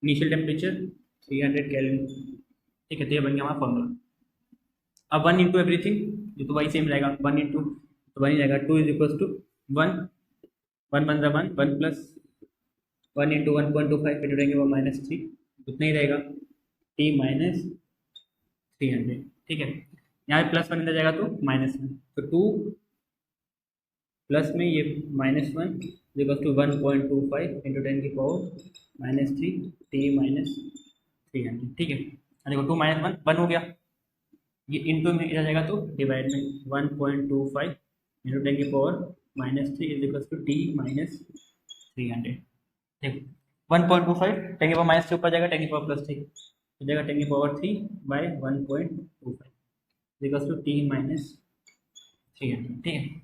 इनिशियल टेम्परेचर 300 केल्विन, ठीक है। तो ये बन गया हमारा फॉर्मूला। अब 1 इंटू एवरीथिंग, ये तो वही सेम रहेगा, 1 इंटू तो 1 ही रहेगा, 2 is equals to 1, 1 1 1 plus 1 into 1.25 into देंगे वो -3, उतना ही रहेगा टी -300, ठीक है। यहाँ पे प्लस 1 अंदर जाएगा तो -1, तो 2 प्लस में ये -1 इक्वल्स टू 1.25 इंटू 10 की पावर -3 टी -300, ठीक है। देखो 2 -1 1 हो गया, ये इंटू में इधर जाएगा तो डिवाइड में 1.25 इंटू 10 की power -3 is equals to T -300। देखो 1.25 10 की पावर -3 ऊपर जाएगा 10 की पावर +3 हो जाएगा 10 की power 3 by 1.25 equals to T -300, ठीक है।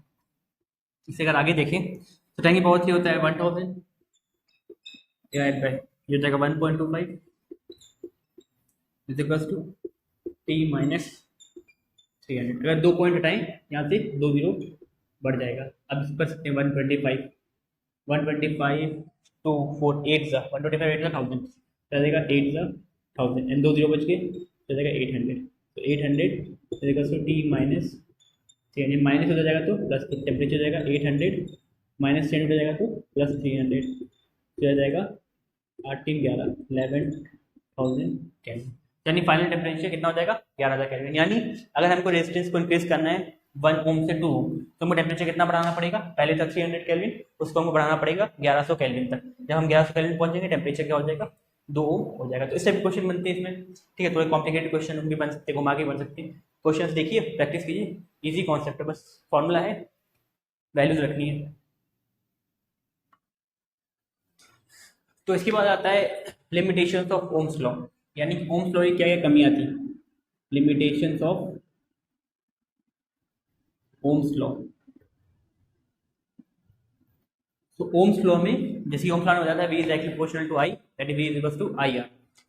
इससे अगर आगे देखें तो 10 की पावर 3 होता है 1000 डिवाइड बाय ये हो जाएगा 1.25 इज इक्वल्स टू टी -300। अगर 2 पॉइंट हटाएं यहाँ से 2 जीरो बढ़ जाएगा। अब इस कर सकते हैं 125 टू 4 8 ज़ा 125 8 ज़ा 1000 तो जाएगा 8 ज़ा 1000 एंड 2 जीरो बच गए तो जाएगा 800। तो 800 इक्वल्स टू टी -300, माइनस हो जाएगा तो प्लस टेम्परेचर जाएगा 800 -300 हो जाएगा तो +300 तो जाएगा 8 3 11 11,000 केल्विन, यानी फाइनल टेम्परेचर कितना हो जाएगा 11,000 केल्विन। यानी अगर हमको रेजिस्टेंस को इंक्रीज करना है 1 ओम से 2 ओम, तो हमको टेम्परेचर कितना बढ़ाना पड़ेगा, पहले तक 300 केल्विन, उसको हमको बढ़ाना पड़ेगा 1100 केल्विन तक। जब हम 1100 केल्विन पहुंच जाएंगे टेम्परेचर क्या हो जाएगा, 2 ओम हो जाएगा। तो इससे भी क्वेश्चन बनते हैं इसमें, ठीक है। थोड़े कॉम्प्लिकेटेड क्वेश्चन भी बन सकते हैं, घुमा के बन सकते हैं। क्वेश्चन देखिए, प्रैक्टिस कीजिए, ईजी कॉन्सेप्ट है, बस फॉर्मूला है, वैल्यूज रखनी है। तो इसके बाद आता है लिमिटेशंस ऑफ ओम्स लॉ, यानी ओम्स लॉ की क्या क्या कमी आती है, लिमिटेशंस ऑफ ओम्स लॉ। तो ओम्स लॉ में जैसे ओम्स लॉ में हो जाता है V is directly proportional to I, that is V is equals to IR।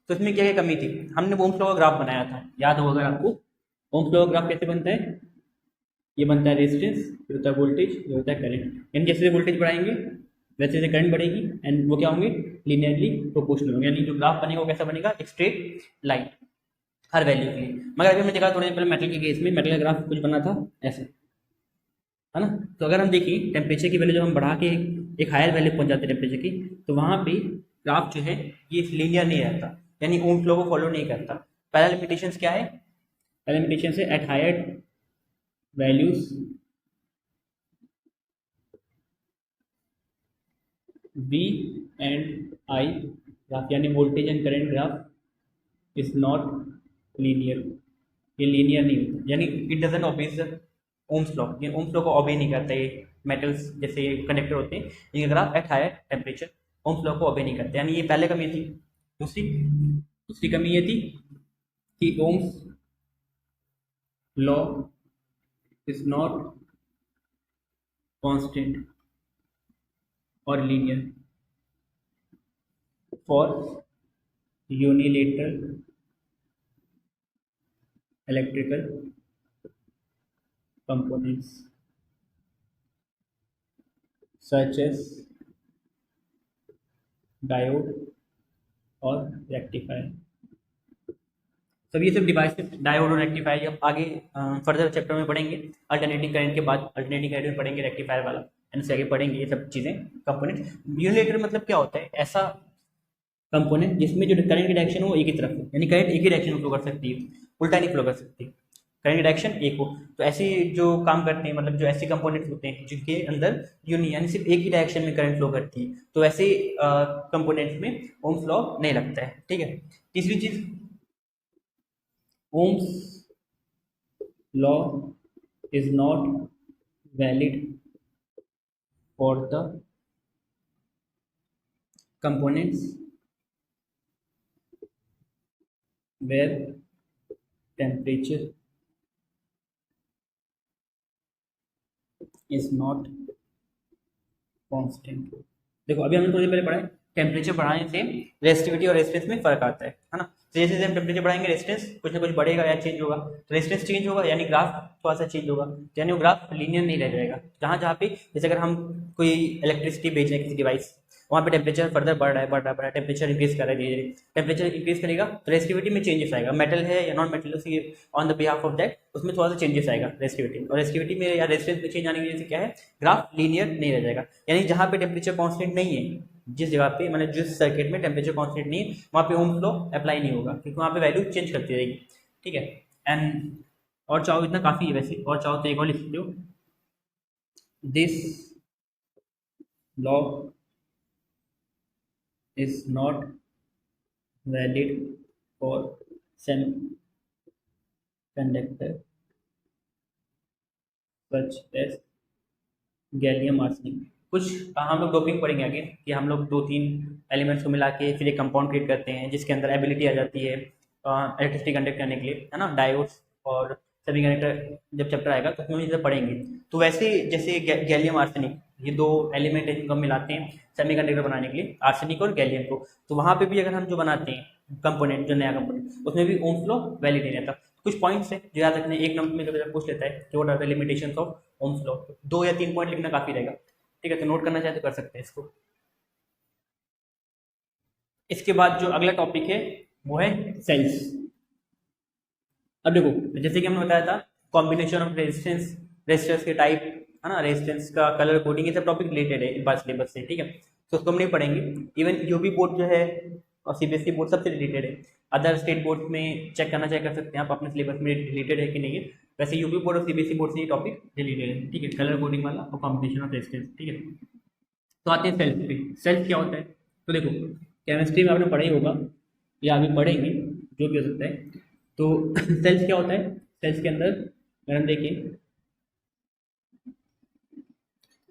तो इसमें क्या क्या कमी थी, हमने ओम्स लॉ का ग्राफ बनाया था, याद होगा अगर आपको। ओम्स लॉ का ग्राफ कैसे बनता है, ये बनता है रेजिस्टेंस, ये होता है वोल्टेज, ये होता है करंट, यानी जैसे वोल्टेज बढ़ाएंगे वैसे जैसे करंट बढ़ेगी, एंड वो क्या होंगे, लीनियरली प्रोपोर्शनल होंगे, यानी जो ग्राफ बनेगा वो कैसा बनेगा, एक स्ट्रेट लाइन हर वैल्यू के लिए। मगर अभी हमने देखा थोड़ी देर पहले मेटल के केस में, मेटल का ग्राफ कुछ बना था ऐसे, है ना। तो अगर हम देखिए टेम्परेचर की वैल्यू जब हम बढ़ा के एक हायर वैल्यू पहुंच जाते हैं टेम्परेचर की, तो वहाँ पे ग्राफ जो है ये लीनियर नहीं रहता, यानी ओम फ्लो को फॉलो नहीं करता। पहला लिमिटेशन क्या है, पहला लिमिटेशन है at higher values V and I graph, यानी voltage and current graph is not linear, ये लीनियर नहीं होता, यानी it doesn't obey Ohm's law, ये ओम्स लॉ को ओबे नहीं करता। ये मेटल्स जैसे कंडक्टर होते हैं, इनके graph at higher temperature Ohm's law को ओबे नहीं करते, यानी ये पहले कमी थी। दूसरी कमी ये थी कि Ohm's law is not constant और linear for unilateral electrical components such as diode और रेक्टिफायर। सब ये सब डिवाइस डायोड और रेक्टिफायर जब आगे फर्दर चैप्टर में पढ़ेंगे, अल्टरनेटिंग करंट के बाद अल्टरनेटिंग करंट में पढ़ेंगे रेक्टिफायर वाला, एंड उससे आगे पढ़ेंगे ये सब चीज़ें कंपोनेंट। यूनिलेटर मतलब क्या होता है, ऐसा कंपोनेंट जिसमें जो करंट की डायरेक्शन हो एक ही तरफ हो, यानी करंट एक ही डायरेक्शन में फ्लो कर सकती है, उल्टा नहीं फ्लो कर सकती, करंट की डायरेक्शन एक हो। तो ऐसे जो काम करते हैं, मतलब जो ऐसे कंपोनेंट्स होते हैं जिनके अंदर यूनि यानी सिर्फ एक ही डायरेक्शन में करंट फ्लो करती है, तो ऐसे कंपोनेंट्स में ओम्स लॉ नहीं लगता है, ठीक है। तीसरी चीज, ohms law is not valid for the components where temperature is not constant। देखो अभी हमने थोड़ी देर पहले पढ़ा है, टेम्परेचर बढ़ाने से रेजिस्टिविटी और रेजिस्टेंस में फर्क आता है ना। तो जैसे हम टेम्परेचर बढ़ाएंगे रेजिस्टेंस कुछ ना कुछ बढ़ेगा या चेंज होगा, तो रेजिस्टेंस चेंज होगा यानी ग्राफ थोड़ा सा चेंज होगा, यानी वो ग्राफ लीनियर नहीं रह जाएगा। जहाँ पे जैसे अगर हम कोई इलेक्ट्रिसिटी भेज रहे हैं किसी डिवाइस, वहाँ पे टेम्परेचर फर्दर बढ़ रहा है, टेम्परेचर इंक्रीज कर रहा है धीरे धीरे, टेम्परेचर इंक्रीज करेगा तो रेजिस्टिविटी में चेंजेस आएगा, मेटल है या नॉन मेटल, उसकी on the behalf of that उसमें थोड़ा सा चेंजेस आएगा रेजिस्टिविटी, और रेजिस्टिविटी में या रेजिस्टेंस में चेंज आने की वजह से क्या है, ग्राफ लीनियर नहीं रह जाएगा। यानी जहाँ पे टेम्परेचर कॉन्स्टेंट नहीं है, जिस जगह पे मतलब जिस सर्किट में टेम्परेचर कॉन्स्टेंट नहीं है, वहाँ पे ओम्स लॉ अप्लाई नहीं होगा, क्योंकि वहाँ पे वैल्यू चेंज करती रहेगी, ठीक है। एंड और चाहो इतना काफ़ी है वैसे, और चाहो तो एक और लिख सकते हो, this law is not valid for semiconductor such as gallium arsenic. कुछ हम लोग डोपिंग पढ़ेंगे आगे कि हम लोग 2-3 एलिमेंट्स को मिला के फिर एक कंपाउंड क्रिएट करते हैं जिसके अंदर एबिलिटी आ जाती है इलेक्ट्रिसिटी कंडक्ट करने के लिए, है ना, डायोड्स और सेमीकंडक्टर जब चैप्टर आएगा तो उसमें ये सब पढ़ेंगे। तो वैसे जैसे गैलियम आर्सेनिक, ये 2 एलिमेंट है जिनको हम मिलाते हैं सेमीकंडक्टर बनाने के लिए, आर्सेनिक और गैलियम को, तो वहाँ पे भी अगर हम जो बनाते हैं कंपोनेंट, जो नया कंपोनेंट, उसमें भी ओम्स लॉ वैलिड नहीं रहता। कुछ पॉइंट्स है जो याद रखने, एक नंबर में कभी पूछ लेता है कि what are the limitations of Ohm's law, 2 या 3 पॉइंट लिखना काफी रहेगा, ठीक है। तो नोट करना चाहे तो कर सकते हैं इसको। इसके बाद जो अगला टॉपिक है वो है सेल्स। अब देखो जैसे कि हमने बताया था कॉम्बिनेशन ऑफ रेजिस्टेंस, रेजिस्टेंस के टाइप, है ना, रेजिस्टेंस का कलर कोडिंग, ये सब टॉपिक रिलेटेड है इस बार सिलेबस से, ठीक है। तो उसको हम नहीं पढ़ेंगे। इवन यूपी बोर्ड जो है और सीबीएसई बोर्ड सबसे रिलेटेड है। अदर स्टेट बोर्ड में चेक करना चाहे कर सकते हैं आप अपने सिलेबस में रिलेटेड है कि नहीं है, वैसे यूपी बोर्ड और सीबीएसई बोर्ड से ये टॉपिक रिलेटेड है, ठीक है, कलर कोडिंग वाला और कॉम्बिनेशन ऑफ रेजिस्टेंस, ठीक है। तो आते हैं सेल्स पे। सेल्स क्या होता है? तो देखो केमिस्ट्री में आपने पढ़ा ही होगा या अभी पढ़ेंगे, जो भी हो सकता है। तो सेल्स क्या होता है? सेल्स के अंदर अगर हम देखें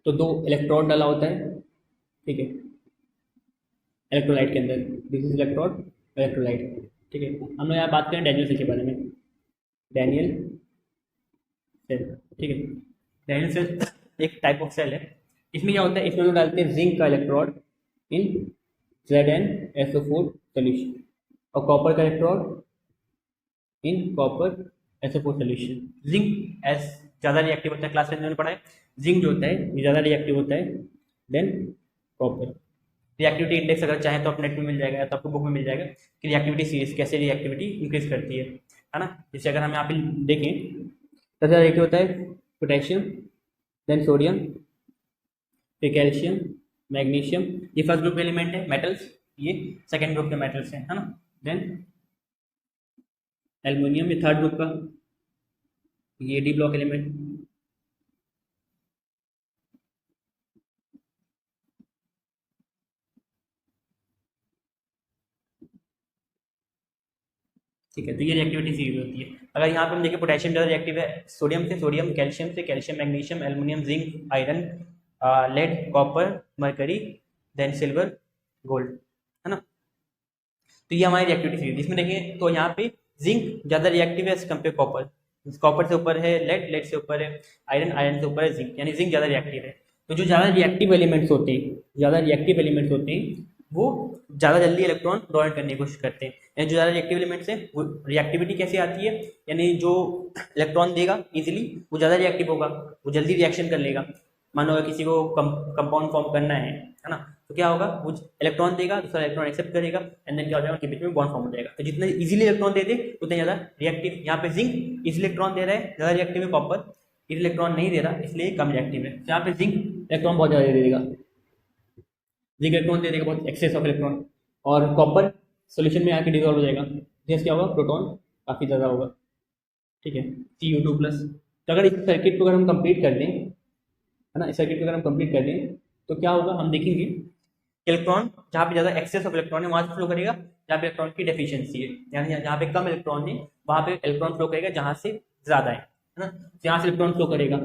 तो दो इलेक्ट्रोड डाला होता है, ठीक है, इलेक्ट्रोलाइट के अंदर। दिस इज इलेक्ट्रोड, इलेक्ट्रोलाइट, ठीक है। हम लोग यहाँ बात करें डैनियल सेल के बारे में। डैनियल सेल, ठीक है। डैनियल सेल एक टाइप ऑफ सेल है। इसमें क्या होता है? इसमें हम लोग डालते हैं जिंक का इलेक्ट्रोड इन ZnSO4 सोल्यूशन और कॉपर का electrode in copper SO4 solution. Zinc S ज़्यादा रिएक्टिव होता है, क्लास 10 में पढ़ा है। जिंक जो होता है ये ज़्यादा रिएक्टिव होता है देन कॉपर। रिएक्टिविटी इंडेक्स अगर चाहें तो आप नेट में मिल जाएगा या तो आपको बुक में मिल जाएगा कि रिएक्टिविटी सीरीज कैसे रिएक्टिविटी इंक्रीज करती है ना। जैसे अगर हम यहाँ पे देखें सबसे ज़्यादा रिएक्टिव होता है पोटेशियम, देन सोडियम, फिर कैल्शियम, मैग्नीशियम, ये फर्स्ट ग्रुप के एलिमेंट है मेटल्स, ये सेकेंड ग्रुप के मेटल्स हैं, है ना। देन एल्युमिनियम ये थर्ड ग्रुप का, ये डी ब्लॉक एलिमेंट। ठीक है, तो ये रिएक्टिविटी सीरीज होती है। अगर यहाँ पे हम देखें पोटेशियम ज़्यादा रिएक्टिव है सोडियम से, सोडियम कैल्शियम से, calcium magnesium, aluminium zinc iron, lead copper mercury, then silver gold, है ना। तो ये हमारी रिएक्टिविटी सीरीज। इसमें देखें तो यहाँ पे जिंक ज़्यादा रिएक्टिव है एज कम्पेयर कॉपर। कॉपर से ऊपर है लेड, लेड से ऊपर है आयरन, आयरन से ऊपर है जिंक, यानी जिंक ज़्यादा रिएक्टिव है। तो जो ज़्यादा रिएक्टिव एलिमेंट्स होते हैं, ज़्यादा रिएक्टिव एलिमेंट्स होते हैं वो ज़्यादा जल्दी इलेक्ट्रॉन डोनेट करने की कोशिश करते हैं। यानी जो ज़्यादा रिएक्टिव एलिमेंट्स है वो रिएक्टिविटी कैसे आती है, यानी जो इलेक्ट्रॉन देगा इजीली वो ज़्यादा रिएक्टिव होगा, वो जल्दी रिएक्शन कर लेगा। मान लो अगर किसी को कंपाउंड फॉर्म करना है ना, तो क्या होगा, वो इलेक्ट्रॉन देगा, दूसरा इलेक्ट्रॉन एक्सेप्ट करेगा एंड देन क्या हो जाएगा, उनके बीच में बॉन्ड फॉर्म हो जाएगा। तो जितना इजीली इलेक्ट्रॉन दे दे उतना ज़्यादा रिएक्टिव। यहाँ पे जिंक इजीली इलेक्ट्रॉन दे रहा है, ज़्यादा रिएक्टिव है। कॉपर इजीली इलेक्ट्रॉन नहीं दे रहा, इसलिए कम रिएक्टिव है। तो यहाँ पे जिंक इलेक्ट्रॉन बहुत ज़्यादा दे देगा, जिंक इलेक्ट्रॉन दे देगा बहुत एक्सेस ऑफ इलेक्ट्रॉन, और कॉपर सोल्यूशन में आके डिजोल्व हो जाएगा, जिससे क्या होगा, प्रोटॉन काफ़ी ज़्यादा होगा, ठीक है, Cu2+। तो अगर इस सर्किट को अगर हम कंप्लीट कर दें, है ना, इस सर्किट को अगर हम कंप्लीट कर दें तो क्या होगा, हम देखेंगे इलेक्ट्रॉन जहाँ पे ज़्यादा एक्सेस ऑफ इलेक्ट्रॉन है वहाँ से फ्लो करेगा जहाँ पे इलेक्ट्रॉन की डेफिशिएंसी है, यानी जहाँ पे कम इलेक्ट्रॉन है वहाँ पे इलेक्ट्रॉन फ्लो करेगा जहाँ से ज़्यादा है ना। यहाँ से इलेक्ट्रॉन फ्लो करेगा,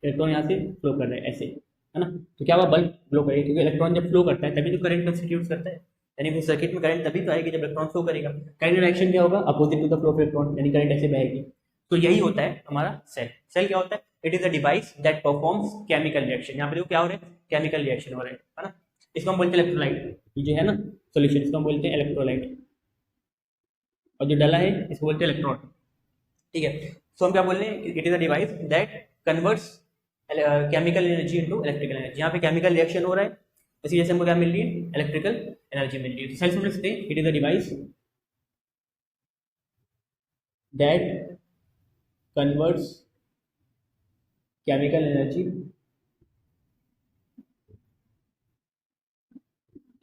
इलेक्ट्रॉन यहाँ से फ्लो कर रहा है ऐसे, है ना। तो क्या हुआ, बल्ब फ्लो करेगा, क्योंकि इलेक्ट्रॉन जब फ्लो करता है तभी तो करंट कंस्टिट्यूट करता है, यानी सर्किट में करंट तभी तो आएगी जब इलेक्ट्रॉन फ्लो करेगा। करंट डायरेक्शन क्या होगा, opposite to the flow of electron, यानी करंट ऐसे बहेगी। तो यही होता है हमारा सेल। सेल क्या होता है, it is a device that performs chemical reaction. यहाँ पे देखो क्या हो रहा है, केमिकल रिएक्शन हो रहा है ना। इसको हम बोलते हैं इलेक्ट्रोलाइट, ये जो है ना सोल्यूशन, इसको हम बोलते हैं इलेक्ट्रोलाइट, और जो डला है इसको बोलते हैं इलेक्ट्रॉन, ठीक है। सो हम क्या बोल रहे हैं, it is a device that converts chemical energy into electrical energy. यहाँ पे केमिकल रिएक्शन हो रहा है, इसी वजह से हमको क्या मिल रही है, इलेक्ट्रिकल एनर्जी मिल रही है। तो सेल्स में लिख सकते हैं, it is a device that converts chemical energy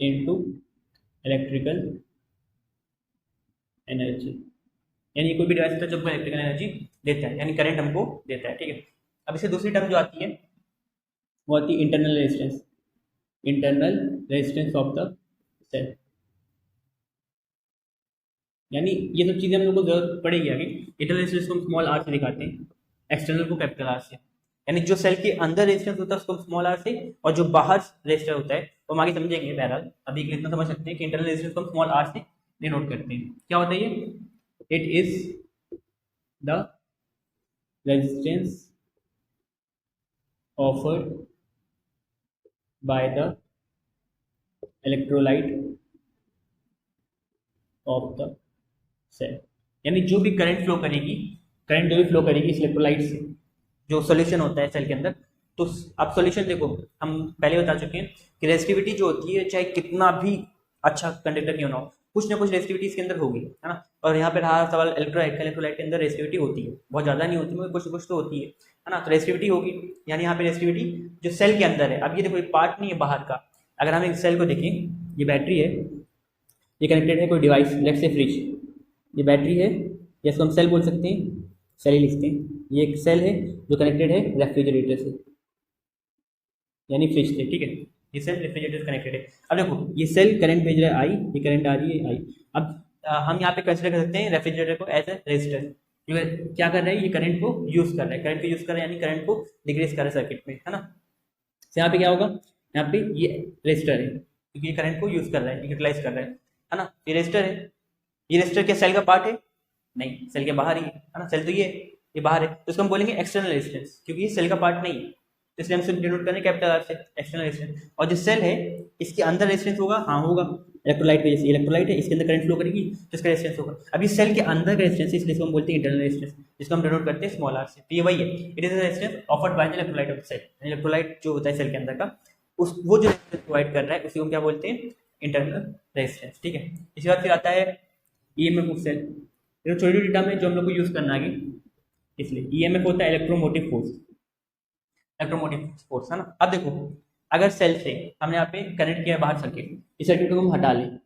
into electrical energy, यानी कोई भी डिवाइस होता है जो हमको इलेक्ट्रिकल एनर्जी देता है, यानी करंट हमको देता है, ठीक है। अब इससे दूसरी टर्म जो आती है वो आती है internal resistance, internal resistance of the cell. यानी ये सब चीज़ें हम लोग को जरूरत पड़ेगी आगे। इंटरनल रेजिस्टेंस को हम स्मॉल आर से दिखाते हैं, एक्सटर्नल को कैपिटल आर से, यानी जो सेल के अंदर रेजिस्टेंस होता है उसको स्मॉल आर से, और जो बाहर रेजिस्टर होता है वो हम आगे समझेंगे। बहरहाल अभी इतना समझ सकते हैं कि इंटरनल रेजिस्टेंस को हम स्मॉल आर से डिनोट करते हैं। क्या होता है ये, it is the resistance offered by the electrolyte of the cell, यानी जो भी करंट फ्लो करेगी, करंट जो भी फ्लो करेगी इस इलेक्ट्रोलाइट से, जो सोल्यूशन होता है सेल के अंदर। तो अब सोल्यूशन देखो, हम पहले बता चुके हैं कि रेजिस्टिविटी जो होती है चाहे कितना भी अच्छा कंडक्टर क्यों ना हो, कुछ ना कुछ रेजिस्टिविटी इसके अंदर होगी, है ना। और यहाँ पे रहा सवाल इलेक्ट्रोलाइट का, इलेक्ट्रोलाइट के अंदर रेजिस्टिविटी होती है, बहुत ज़्यादा नहीं होती मगर कुछ कुछ तो होती है ना। तो रेजिस्टिविटी होगी, यानी यहाँ पे रेजिस्टिविटी जो सेल के अंदर है। अब ये देखो एक पार्ट नहीं है बाहर का, अगर हम एक सेल को देखें, ये बैटरी है, ये कनेक्टेड है कोई डिवाइस, लेट्स से फ्रिज, ये बैटरी है, इसको हम सेल बोल सकते हैं, सेल ही लिखते हैं। ये एक सेल है जो कनेक्टेड है रेफ्रिजरेटर से, यानी फ्रिज से, ठीक है। ये सेल रेफ्रिजरेटर से कनेक्टेड है। अब देखो ये सेल करंट भेज रहा है आई, ये करंट आ रही है आई। अब हम यहाँ पे कंसिडर कर सकते हैं रेफ्रिजरेटर को एज ए रेजिस्टर। क्या कर रहा है, ये करंट को यूज कर रहा है, करंट को यूज कर रहा है यानी करंट को डिक्रीज कर रहा है सर्किट में, है ना। तो यहाँ पे क्या होगा, यहाँ पे ये रेजिस्टर है क्योंकि ये करंट को यूज कर रहा है, यूटिलाइज कर रहा है ना। ये रेजिस्टर है, ये रेजिस्टर क्या सेल का पार्ट है, नहीं, सेल के बाहर ही है ना। सेल तो ये बाहर है, तो इसको हम बोलेंगे एक्सटर्नल रेजिस्टेंस, क्योंकि ये सेल का पार्ट नहीं है, तो इसलिए हम इसे डिनोट करें कैपिटल आर से, एक्सटर्नल रेजिस्टेंस। और जो सेल है इसके अंदर रेजिस्टेंस होगा, हाँ होगा, इलेक्ट्रोलाइट पे, जैसे इलेक्ट्रोलाइट है इसके अंदर करंट फ्लो करेगी तो इसका रेजिस्टेंस होगा। अभी सेल के अंदर का रेजिस्टेंस है, इसलिए इसको हम बोलते हैं इंटरनल रेजिस्टेंस, जिसको हम डिनोट करते हैं स्मॉल आर से। तो ये वही है, it is the resistance offered by the electrolyte of the cell. Electrolyte जो होता है सेल के अंदर का, उस वो जो रेजिस्टेंस प्रोवाइड कर रहा है उसी को हम क्या बोलते हैं, इंटरनल रेजिस्टेंस, ठीक है। इसके बाद फिर आता है ईएमएफ ऑफ सेल। ये छोटी छोटी टर्म है जो हम लोग को यूज करना आगे, इसलिए ईएमएफ होता है इलेक्ट्रोमोटिव फोर्स, इलेक्ट्रोमोटिव फोर्स, है ना। अब देखो अगर सेल से हमने यहाँ पे कनेक्ट किया है बाहर सर्किट, इस सर्किट को हम हटा लें,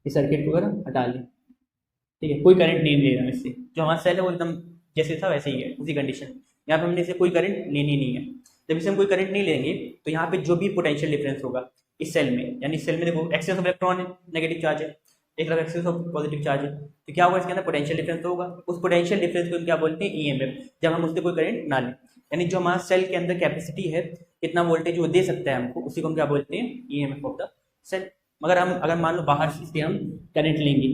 इस सर्किट को अगर हम हटा लें, ठीक है, कोई करंट नहीं ले रहा है इससे, जो हमारा सेल है वो एकदम जैसे था वैसे ही है, उसी कंडीशन। यहाँ पे हमने इसे कोई करंट लेनी नहीं है, जब इसे हम कोई करंट नहीं लेंगे तो यहाँ पे जो भी पोटेंशियल डिफरेंस होगा इस सेल में, यानी इस सेल में देखो एक्सेस ऑफ इलेक्ट्रॉन है, नेगेटिव चार्ज है, एक तरफ एक्सेस ऑफ पॉजिटिव चार्ज है, तो क्या होगा इसके अंदर पोटेंशियल डिफरेंस तो होगा। उस पोटेंशियल डिफरेंस को हम क्या बोलते हैं, ईएमएफ, जब हम उससे कोई करंट ना लें। यानी जो हमारा सेल के अंदर कैपेसिटी है, कितना वोल्टेज वो दे सकता है हमको, उसी को हम क्या बोलते हैं, ईएमएफ ऑफ द सेल। मगर हम अगर मान लो बाहर से हम करंट लेंगे,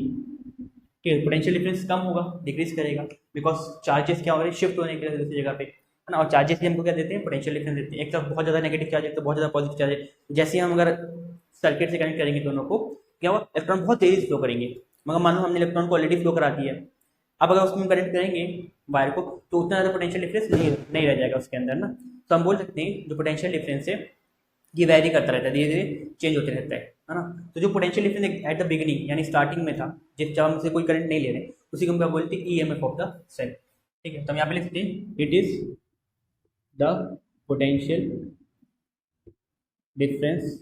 ठीक है, पोटेंशियल डिफरेंस कम होगा, डिक्रीज करेगा, बिकॉज चार्जेस क्या हो रहे हैं, शिफ्ट होने के लिए दूसरी जगह पे, है ना। और चार्जेस भी हमको क्या देते हैं, पोटेंशियल डिफरेंस देते हैं। एक तरफ बहुत ज़्यादा नेगेटिव चार्ज है तो बहुत ज़्यादा पॉजिटिव चार्ज है, जैसे हम अगर सर्किट से कनेक्ट करेंगे दोनों को, क्या हुआ, इलेक्ट्रॉन बहुत तेजी फ्लो करेंगे। मगर मान लो हमने इलेक्ट्रॉन को ऑलरेडी फ्लो करा दिया, अब अगर उसको हम कनेक्ट करेंगे वायर को तो उतना ज़्यादा पोटेंशियल डिफरेंस नहीं रह जाएगा उसके अंदर ना। तो हम बोल सकते हैं जो पोटेंशियल डिफरेंस है ये वैरी करता रहता है, धीरे धीरे चेंज होते रहता है ना। तो जो potential difference at the beginning यानी स्टार्टिंग में था, जिस जब हम से कोई करंट नहीं ले रहे, उसी को हम क्या बोलते हैं, ईएमएफ ऑफ द सेल, ठीक है। तो हम यहाँ पे लिखते हैं it is the potential difference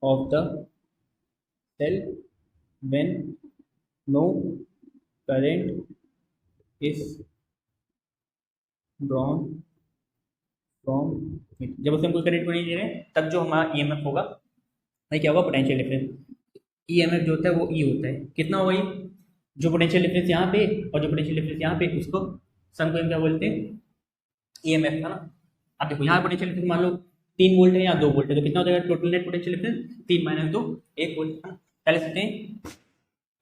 of the cell when no current is drawn from it। जब उसे हम कोई करंट को नहीं दे रहे हैं तब जो हमारा ईएमएफ होगा वही क्या होगा, पोटेंशियल डिफरेंस। ईएमएफ जो होता है वो ई होता है, कितना होगा ये, जो पोटेंशियल डिफरेंस यहाँ पे और जो पोटेंशियल डिफरेंस यहाँ पे, उसको सम को हम क्या बोलते हैं, ईएमएफ, है ना। अब देखो यहाँ पोटेंशियल डिफरेंस मान लो 3 वोल्ट है या 2 वोल्ट है, तो कितना हो जाएगा total net potential difference, 3 minus 2 1 volt, है ना। पहले सकते हैं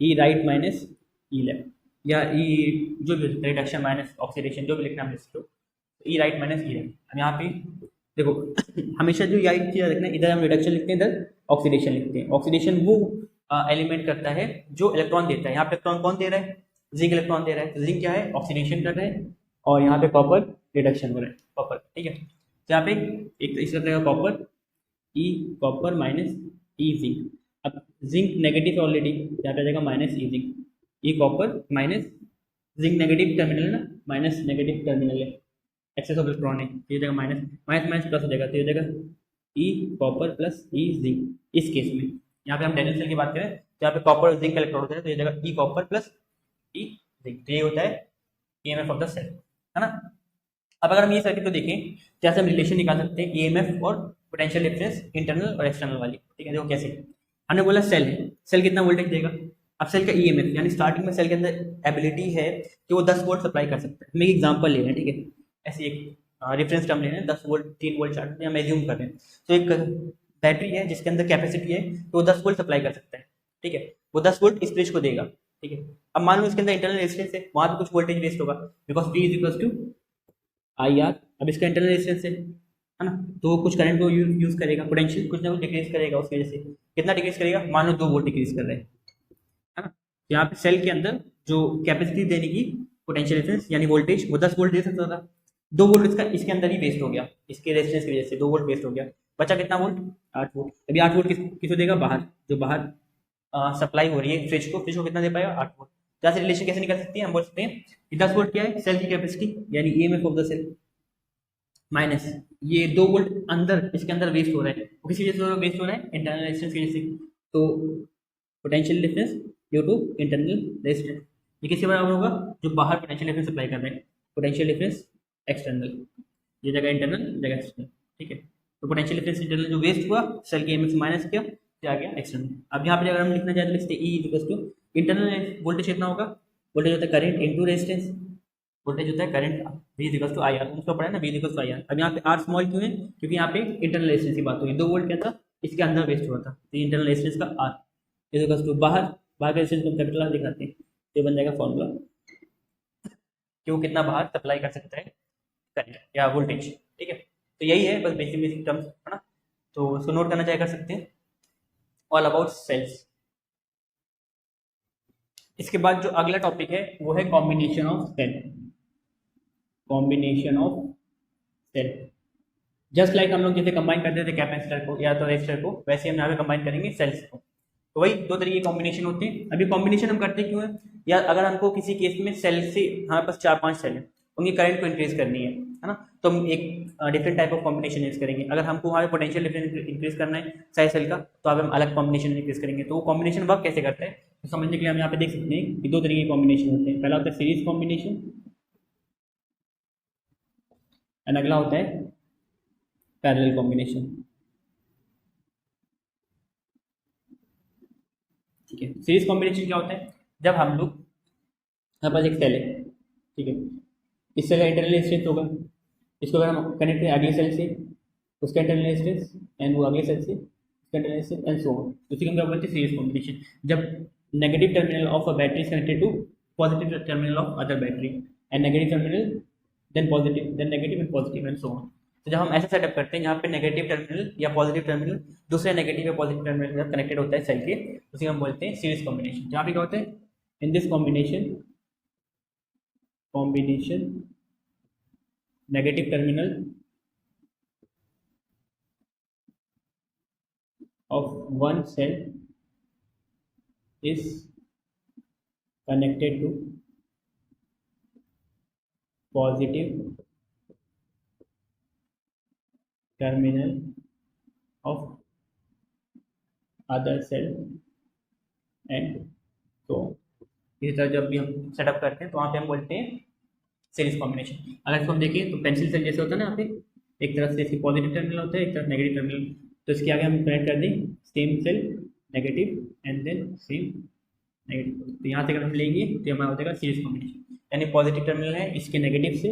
ई राइट माइनस ई लेफ्ट, या ई जो भी रिडक्शन माइनस ऑक्सीडेशन, जो भी लिखना है इसको, ई राइट माइनस ई लेफ्ट। अब यहाँ पे देखो हमेशा जो यही चीज़ रखना है, इधर हम रिडक्शन लिखते हैं, इधर ऑक्सीडेशन लिखते हैं। ऑक्सीडेशन वो एलिमेंट करता है जो इलेक्ट्रॉन देता है। यहाँ पे इलेक्ट्रॉन कौन दे रहा है, जिंक इलेक्ट्रॉन दे रहा है, तो जिंक क्या है, ऑक्सीडेशन कर रहा है, और यहाँ पे कॉपर रिडक्शन हो रहा है, कॉपर, ठीक है। तो यहाँ पे एक इस तरह का copper, E copper minus E zinc. अब जिंक नेगेटिव ऑलरेडी, यहाँ पे आ जाएगा minus E zinc, E copper minus zinc, negative terminal है ना, माइनस नेगेटिव टर्मिनल है, एक्सेस ऑफ इलेक्ट्रॉन है, तो ये जाएगा माइनस माइनस माइनस प्लस हो जाएगा, तो ये जाएगा ई कॉपर प्लस ई जिंक। इस केस में यहाँ पे हम डेनियल सेल की बात करें तो यहाँ पे कॉपर और जिंक का इलेक्ट्रॉन होता है, तो ये जाएगा ई कॉपर प्लस ई जिंक। तो ये होता है ईएमएफ ऑफ द सेल, है ना। अब अगर हम ये सर्किट को देखें, जैसे हम रिलेशन निकाल सकते हैं ईएमएफ और पोटेंशियल डिफरेंस इंटरनल और एक्सटर्नल वाली, ठीक है। देखो कैसे, हमने बोला सेल है, सेल कितना वोल्टेज देगा। अब सेल का ईएमएफ यानी स्टार्टिंग में सेल के अंदर एबिलिटी है कि वो 10 वोल्ट सप्लाई कर सकता है। हम एक एग्जांपल ले रहे हैं, ठीक है, ऐसे एक रेफरेंस टर्म ले रहे हैं, 10 वोल्ट 3 वोल्ट 4 वोल्ट हम एज्यूम कर रहे हैं। तो एक बैटरी है जिसके अंदर कैपेसिटी है, तो वो 10 वोल्ट सप्लाई कर सकता है, ठीक है। वो 10 वोल्ट इस फ्रिज को देगा, ठीक है। अब मान लो इसके अंदर इंटरनल रेजिस्टेंस है, वहाँ पे कुछ वोल्टेज वेस्ट होगा, because V is equal to I R. अब इसका इंटरनल रेजिस्टेंस है ना, तो कुछ करंट को यूज करेगा, पोटेंशियल कुछ ना कुछ डिक्रीज करेगा उसकी वजह से। कितना डिक्रीज करेगा, मान लो 2 वोल्ट डिक्रीज कर रहे हैं, है ना। यहाँ पे सेल के अंदर जो कैपेसिटी देने की पोटेंशियल डिफरेंस यानी वोल्टेज, वो 10 वोल्ट दे सकता था, 2 वोल्ट इसका इसके अंदर ही वेस्ट हो गया, इसके रेजिस्टेंस की वजह से 2 वोल्ट वेस्ट हो गया, बचा कितना वोल्ट, 8 वोल्ट। अभी 8 वोल्ट किसको देगा, बाहर, जो बाहर सप्लाई हो रही है फ्रिज को कितना दे पाएगा, 8 वोल्ट। तो ऐसे रिलेशन कैसे निकल सकती है, हम बोल सकते हैं कि 10 वोल्ट क्या है, सेल की कैपेसिटी यानी EMF of the cell, minus ये 2 वोल्ट अंदर इसके अंदर वेस्ट हो रहा है, वो किसी वजह से वेस्ट हो रहा है, इंटरनल रेजिस्टेंस की वजह से। तो potential difference due to internal resistance, ये किसके बराबर होगा, जो बाहर पोटेंशियल डिफरेंस अप्लाई कर रहे हैं, पोटेंशियल डिफरेंस एक्सटर्नल, ये जगह इंटरनल जगह एक्सटर्नल, ठीक है। तो पोटेंशियल डिफरेंस इंटरनल जो वेस्ट हुआ सेल के एमएफ माइनस किया तो आ गया एक्सटर्नल। अब यहाँ पे अगर हम लिखना चाहें तो लिखते E equal to internal voltage कितना होगा, वोल्टेज होता है करंट इनटू रेजिस्टेंस, वोल्टेज होता है current V equal to I R, उसको पढ़ा है ना, V equal to I R. अब यहाँ पे आर स्मॉल क्यों है, क्योंकि यहाँ पे इंटरनल रेजिस्टेंस की बात हुई, 2 वोल्ट क्या था इसके अंदर वेस्ट हुआ था, तो इंटरनल रेजिस्टेंस का आर इक्वल टू बाहर का रेजिस्टेंस को कैपिटल आर दिखाते हैं, तो बन जाएगा फॉर्मूला कि वो कितना बाहर सप्लाई कर सकता है करंट या वोल्टेज, ठीक है। तो यही है बस बेसिक बेसिक टर्म्स है ना, तो उसको नोट करना चाहिए कर सकते हैं। All about cells. इसके बाद जो अगला टॉपिक है वो है combination of cell, combination of cell. Just like हम लोग जैसे कंबाइन करते थे कैपेसिटर को या तो रेजिस्टर को, वैसे हम यहाँ पे कंबाइन करेंगे सेल्स को। तो वही 2 तरीके कॉम्बिनेशन होते हैं। अभी कॉम्बिनेशन हम करते क्यों है, या अगर हमको किसी केस में सेल से हमारे पास 4-5 सेल है, उनकी करंट को इंक्रीज करनी है ना, तो हम एक different type of combination use करेंगे। अगर हमको वहाँ पे पोटेंशियल डिफरेंस इंक्रीज करना है साइज सेल का, तो अब हम अलग कॉम्बिनेशन इंक्रीज करेंगे। तो वो कॉम्बिनेशन वर्क कैसे करता है तो समझने के लिए हम यहाँ पे देख सकते हैं कि 2 तरीके के कॉम्बिनेशन होते हैं। पहला होता है सीरीज कॉम्बिनेशन एंड अगला होता है पैरेलल कॉम्बिनेशन, ठीक है। सीरीज कॉम्बिनेशन क्या होता है, जब हम लोग हमारे पास एक सेल है, ठीक है, इस सेल का इंटरनल रेजिस्टेंस होगा, इसको अगर हम कनेक्ट करें अगले सेल से, उसका इंटरनल रेजिस्टेंस एंड वो अगले सेल से उसका internal resistance and so on, उसी को हम क्या बोलते हैं सीरीज कॉम्बिनेशन। जब negative terminal of a battery is connected to positive terminal of other battery and negative terminal then positive then negative and positive and so on. तो जब हम ऐसा सेटअप करते हैं जहाँ पे नेगेटिव टर्मिनल या पॉजिटिव टर्मिनल दूसरे नेगेटिव या पॉजिटिव टर्मिनल के साथ कनेक्टेड होता है सेल के, उसी को हम बोलते हैं सीरीज कॉम्बिनेशन। जहाँ पे क्या होता है, in this combination negative terminal of one cell is connected to positive terminal of other cell and so इसी तरह जब भी हम सेटअप करते हैं तो वहाँ पे हम बोलते हैं सीरीज कॉम्बिनेशन। अगर इसको हम देखें तो पेंसिल सेल जैसे होता है ना, यहाँ पे एक तरफ से इसकी पॉजिटिव टर्मिनल होता है, एक तरफ नेगेटिव टर्मिनल, तो इसके आगे हम कनेक्ट कर दें same cell negative and then same negative, तो यहाँ से अगर हम लेंगे तो हमारा हो जाएगा सीरीज कॉम्बिनेशन। यानी पॉजिटिव टर्मिनल है इसके नेगेटिव से,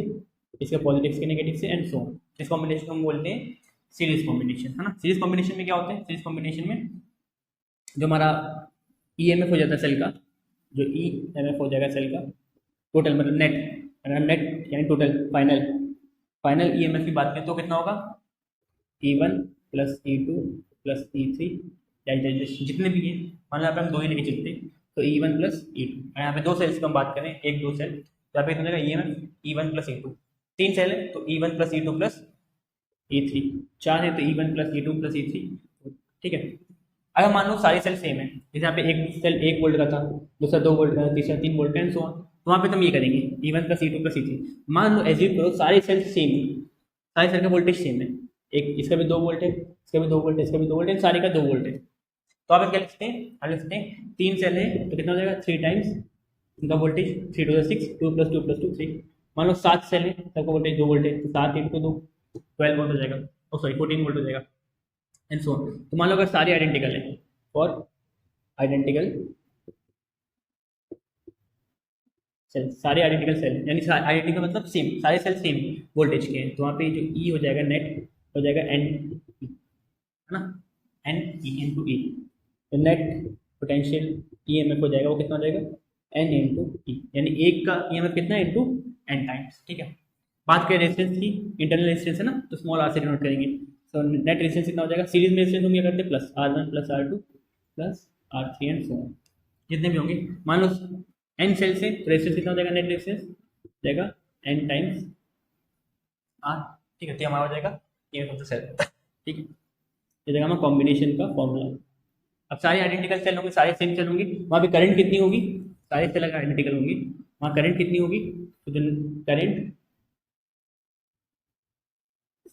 इसके पॉजिटिव के नेगेटिव से एंड सो ऑन, इस कॉम्बिनेशन को हम बोलते हैं सीरीज कॉम्बिनेशन, है ना। सीरीज कॉम्बिनेशन में क्या होता है, सीरीज कॉम्बिनेशन में जो हमारा ईएमएफ हो जाता है सेल का, जो ईएमएफ हो जाएगा सेल का टोटल मतलब नेट, अगर नेट यानी टोटल फाइनल ईएमएफ की बात करें तो कितना होगा, E1 plus E2 plus E3 या जितने भी हैं, मान लो हम 2 ही लेके चलते हैं तो E1 प्लस E2। यहाँ पे 2 सेल्स की हम बात करें, 1-2 सेल, तो यहाँ पे कितना EMF E1 plus E2, 3 cell है तो E1 plus E2 plus E3, 4 है तो E1 plus E2 plus E3, ठीक है। अगर मान लो सारी सेल सेम है, जैसे यहाँ पे एक सेल 1 वोल्ट का था, दूसरा 2 वोल्ट का, तीसरा 3 वोल्ट का एंड सो ऑन, तो वहाँ पे तुम ये करेंगे E1 plus E2 plus E3। मान लो एज्यूम करो सारे सेल सेम है, सारे सेल का वोल्टेज सेम है, एक इसका भी 2 वोल्ट है, इसका भी 2 वोल्ट है, इसका भी 2 वोल्ट है, सारे का 2 वोल्ट है, तो आप क्या लिखते हैं, हम लिखते हैं 3 सेल है तो कितना हो जाएगा 3 टाइम्स उनका वोल्टेज, 3 2 6, 2 प्लस 2 प्लस 2 3। मान लो 7 सेल है, सबका वोल्टेज 2 वोल्ट है, तो 7 इंटू 2 12 वोल्ट हो जाएगा, ओ सॉरी 14 वोल्ट हो जाएगा एंड सो ऑन। तो मान लो अगर सारे आइडेंटिकल है और आइडेंटिकल सेल, सारे आइडेंटिकल सेल यानी आइडेंटिकल मतलब सेम, सारे सेल सेम वोल्टेज के हैं, तो वहाँ पे जो ई हो जाएगा नेट हो जाएगा एन, है ना, एन ई इंटू ई, तो नेट पोटेंशियल ईएमएफ हो जाएगा वो कितना हो जाएगा एन इंटू ई, यानी एक का ईएमएफ कितना है इंटू एन टाइम्स, ठीक है। बात करें रेजिस्टेंस की, इंटरनल रेजिस्टेंस है ना, तो स्मॉल आर से डिनोट करेंगे, तो नेट रेजिस्टेंस कितना हो जाएगा, सीरीज में रेजिस्टेंस हम क्या करते हैं plus R1 plus R2 plus R3 and so on, जितने भी होंगे। मान लो एन सेल से रेजिस्टेंस कितना हो जाएगा, नेट रेजिस्टेंस जाएगा एन टाइम्स आर, ठीक है, तो हमारा हो जाएगा ये सेल, ठीक है। ये जगह हमारा कॉम्बिनेशन का फॉर्मूला। अब सारे आइडेंटिकल सेल होंगे, सारे सेम सेल होंगे, वहाँ पे करंट कितनी होगी, सारे सेल अगर आइडेंटिकल होंगी वहाँ करंट कितनी होगी, तो करंट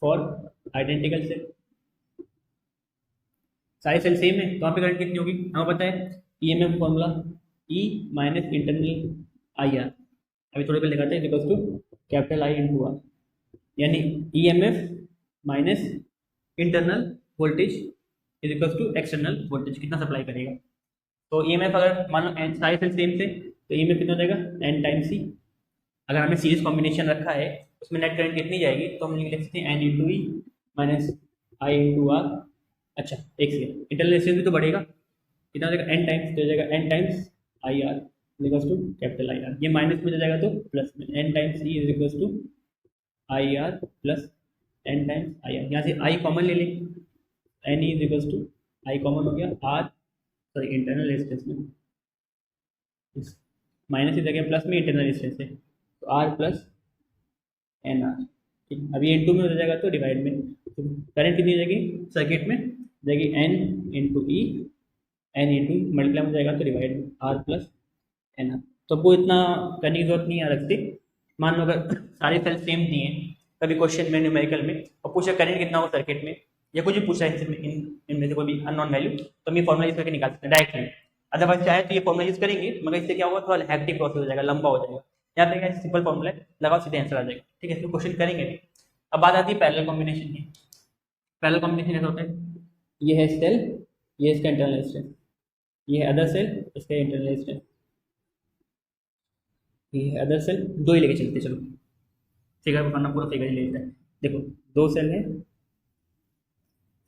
फॉर आइडेंटिकल सेल, सारे सेल सेम है तो वहाँ पे करंट कितनी होगी, हमें पता है EMF formula E minus internal I R, अभी थोड़ी देर लिखा था equals to capital I into R, यानी EMF minus internal voltage is equals to external voltage, कितना सप्लाई करेगा। तो ईएमएफ अगर मान लो सारे सेल सेम थे तो ईएमएफ कितना हो जाएगा एन टाइम्स सी। अगर हमने सीरीज कॉम्बिनेशन रखा है उसमें नेट करंट कितनी जाएगी, तो हम लिख सकते हैं N into E minus I into R. अच्छा एक सेकेंड, इंटरनल रेजिस्टेंस भी तो बढ़ेगा, कितना हो जाएगा एन टाइम्स, तो हो जाएगा N times I R equals to capital I R, ये माइनस में हो जाएगा तो प्लस में N times E is equals to I R plus N times I R, यहाँ से आई कॉमन ले लें, N is equals to I common हो गया आर, सॉरी इंटरनल रेजिस्टेंस में माइनस की जगह प्लस में इंटरनल रेजिस्टेंस है, तो आर प्लस एन आर, ठीक। अभी एन टू में हो जाएगा तो डिवाइड में, तो करंट कितनी हो जाएगी सर्किट में जाएगी N into E, N into multiply हो जाएगा तो डिवाइड में आर प्लस एन आर। तो वो इतना करने की जरूरत नहीं है रखती। मान लो अगर सारे सेल सेम दिए कभी क्वेश्चन में न्यूमेरिकल में और पूछा करंट कितना हो सर्किट में या कुछ भी पूछा है इनमें से कोई भी अननोन वैल्यू, तो हम ये फॉर्मुला यूज करके निकाल सकते हैं डायरेक्टली। अदरवाइज चाहे तो ये फॉर्मुला यूज करेंगे मगर इससे क्या होगा थोड़ा हेक्टिक प्रोसेस हो जाएगा, लंबा हो जाएगा। यहाँ पे क्या सिंपल फॉर्मुला है, लगाओ सीधे आंसर आ जाएगा, ठीक है। इसको क्वेश्चन करेंगे भी। अब बात आती है पैरेलल कॉम्बिनेशन की। पैरेलल कॉम्बिनेशन ऐसा होता है, ये है सेल, ये इसका इंटरनल रेजिस्टेंस, ये है अदर सेल, इसका इंटरनल रेजिस्टेंस, ये है अदर सेल, दो ही लेके चलते हैं, चलो फिगर बनाना पूरा फिगर ही लेते हैं। देखो दो सेल है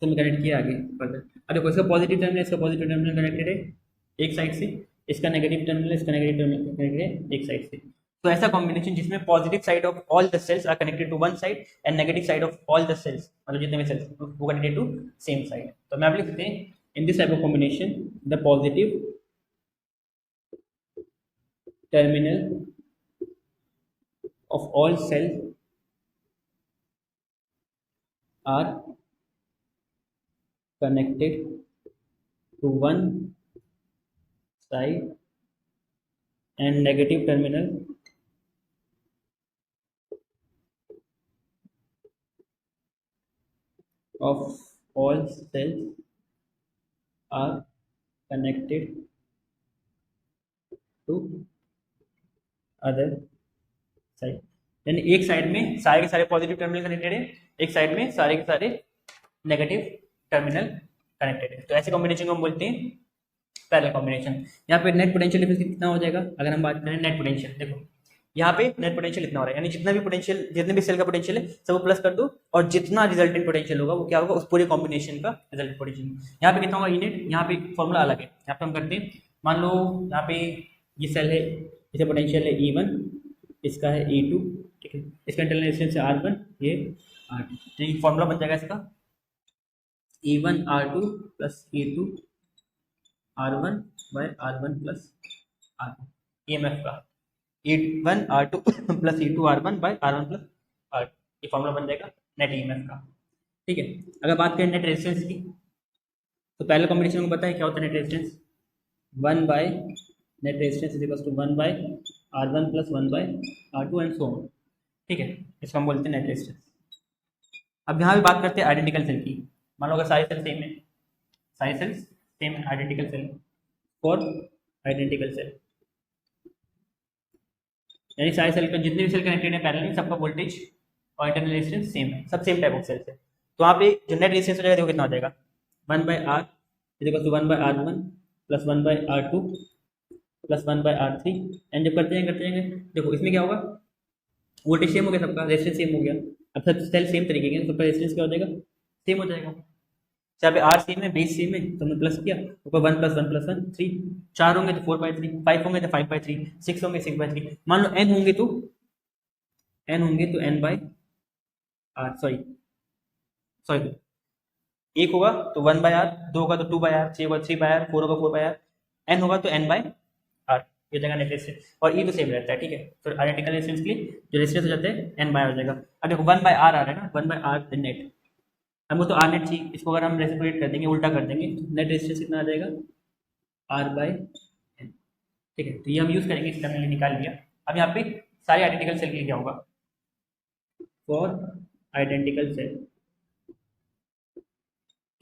तो मैं कनेक्ट किया आगे फर्दर। अब देखो इसका पॉजिटिव टर्मिनल, इसका पॉजिटिव टर्मिनल कनेक्टेड है एक साइड से, इसका नेगेटिव टर्मिनल, इसका नेगेटिव टर्मिनल कनेक्टेड है एक साइड से। तो ऐसा कॉम्बिनेशन जिसमें positive side of all the cells are connected to one side and negative side of all the cells, मतलब जितने भी सेल्स वो कनेक्टेड टू सेम साइड। तो मैं आप लिख सकते हैं in this type of combination the positive terminal of all cells are connected to one side and negative terminal of all cells are connected to other side, यानी एक side में सारे के सारे पॉजिटिव टर्मिनल कनेक्टेड है, एक side में सारे के सारे नेगेटिव टर्मिनल कनेक्टेड है। तो ऐसे कॉम्बिनेशन को हम बोलते हैं पैरेलल कॉम्बिनेशन। यहाँ पे नेट पोटेंशियल डिफरेंस कितना हो जाएगा, अगर हम बात करें नेट पोटेंशियल, देखो यहाँ पे नेट पोटेंशियल इतना हो रहा है, यानी जितना भी पोटेंशियल, जितने भी सेल का पोटेंशियल है सब प्लस कर दो और जितना रिजल्टेंट पोटेंशियल होगा वो क्या होगा उस पूरे कॉम्बिनेशन का रिजल्टेंट पोटेंशियल। यहाँ पे कितना होगा ई नेट, यहाँ पे फॉर्मूला अलग है, यहाँ पे हम करते हैं मान लो यहाँ पे ये सेल है, इसे पोटेंशियल है E1, इसका है E2, ठीक है, इसका इंटरनल रेजिस्टेंस है R1, ये R2, तो ये फॉर्मूला बन जाएगा इसका E1 R2 plus E2 R1 bye R1 plus R2, EMF का E1 R2 plus E2 R1 bye R1 plus R2, ये फॉर्मूला बन जाएगा नेट EMF का, ठीक है। अगर बात करें नेट रेजिस्टेंस की, तो पहले कॉम्बिनेशन में पता है क्या होता है net resistance, 1 by net resistance is equal to 1 by R1 plus 1 by R2 and so on, ठीक है, इसको हम बोलते हैं नेट रेजिस्टेंस। अब यहाँ भी बात करते हैं आइडेंटिकल सेल की। मान लो अगर सारे सेल सेम है, सारे सेल्स सेम है, identical cell for identical cell, यानी सारे सेल का जितने भी सेल कनेक्टेड है पैरेलल में सबका वोल्टेज और इंटरनल रेजिस्टेंस सेम है, सब सेम टाइप ऑफ सेल्स है। तो वहाँ पे जो नेट रेजिस्टेंस हो जाएगा देखो कितना हो जाएगा 1 by R is equal to 1 by R1 plus 1 by R2 plus 1 by R3 and जब करते जाएंगे देखो इसमें क्या होगा वोल्टेज सेम हो गया, सबका रेजिस्टेंस सेम हो गया। अब सब सेल सेम तरीके के सबका रेजिस्टेंस क्या हो जाएगा सेम हो जाएगा, चाहे पे R सेम है बेस सेम है तो हमने प्लस किया ऊपर 1 प्लस 1 प्लस 1 3, 4 होंगे तो 4 बाई 3, 5 होंगे तो 5 बाई 3, 6 होंगे 6 बाई 3, मान लो n होंगे तो n बाई R, सॉरी एक होगा तो 1 बाय R, 2 होगा तो 2 बाय R, 3 होगा 3 बाय R, 4 होगा 4 बाय R, n होगा तो n बाय R, ये जगह नेट रेजिस्टेंस और E तो सेम रहता है, ठीक है। तो आइडेंटिकल रेजिस्टेंस के लिए जो रेजिस्टेंस हो जाते हैं n बाय हो जाएगा। अब देखो 1 बाय R आ रहा है ना, 1 बाय R नेट, हमको तो R नेट चाहिए, इसको अगर हम रेसिप्रोकेट कर देंगे उल्टा कर देंगे तो नेट रेजिस्टेंस कितना आ जाएगा R बाय n, ठीक है। तो ये हम यूज करेंगे, इसका मैंने निकाल लिया। अब यहाँ पे सारे आइडेंटिकल सेल के लिए क्या होगा, फॉर आइडेंटिकल सेल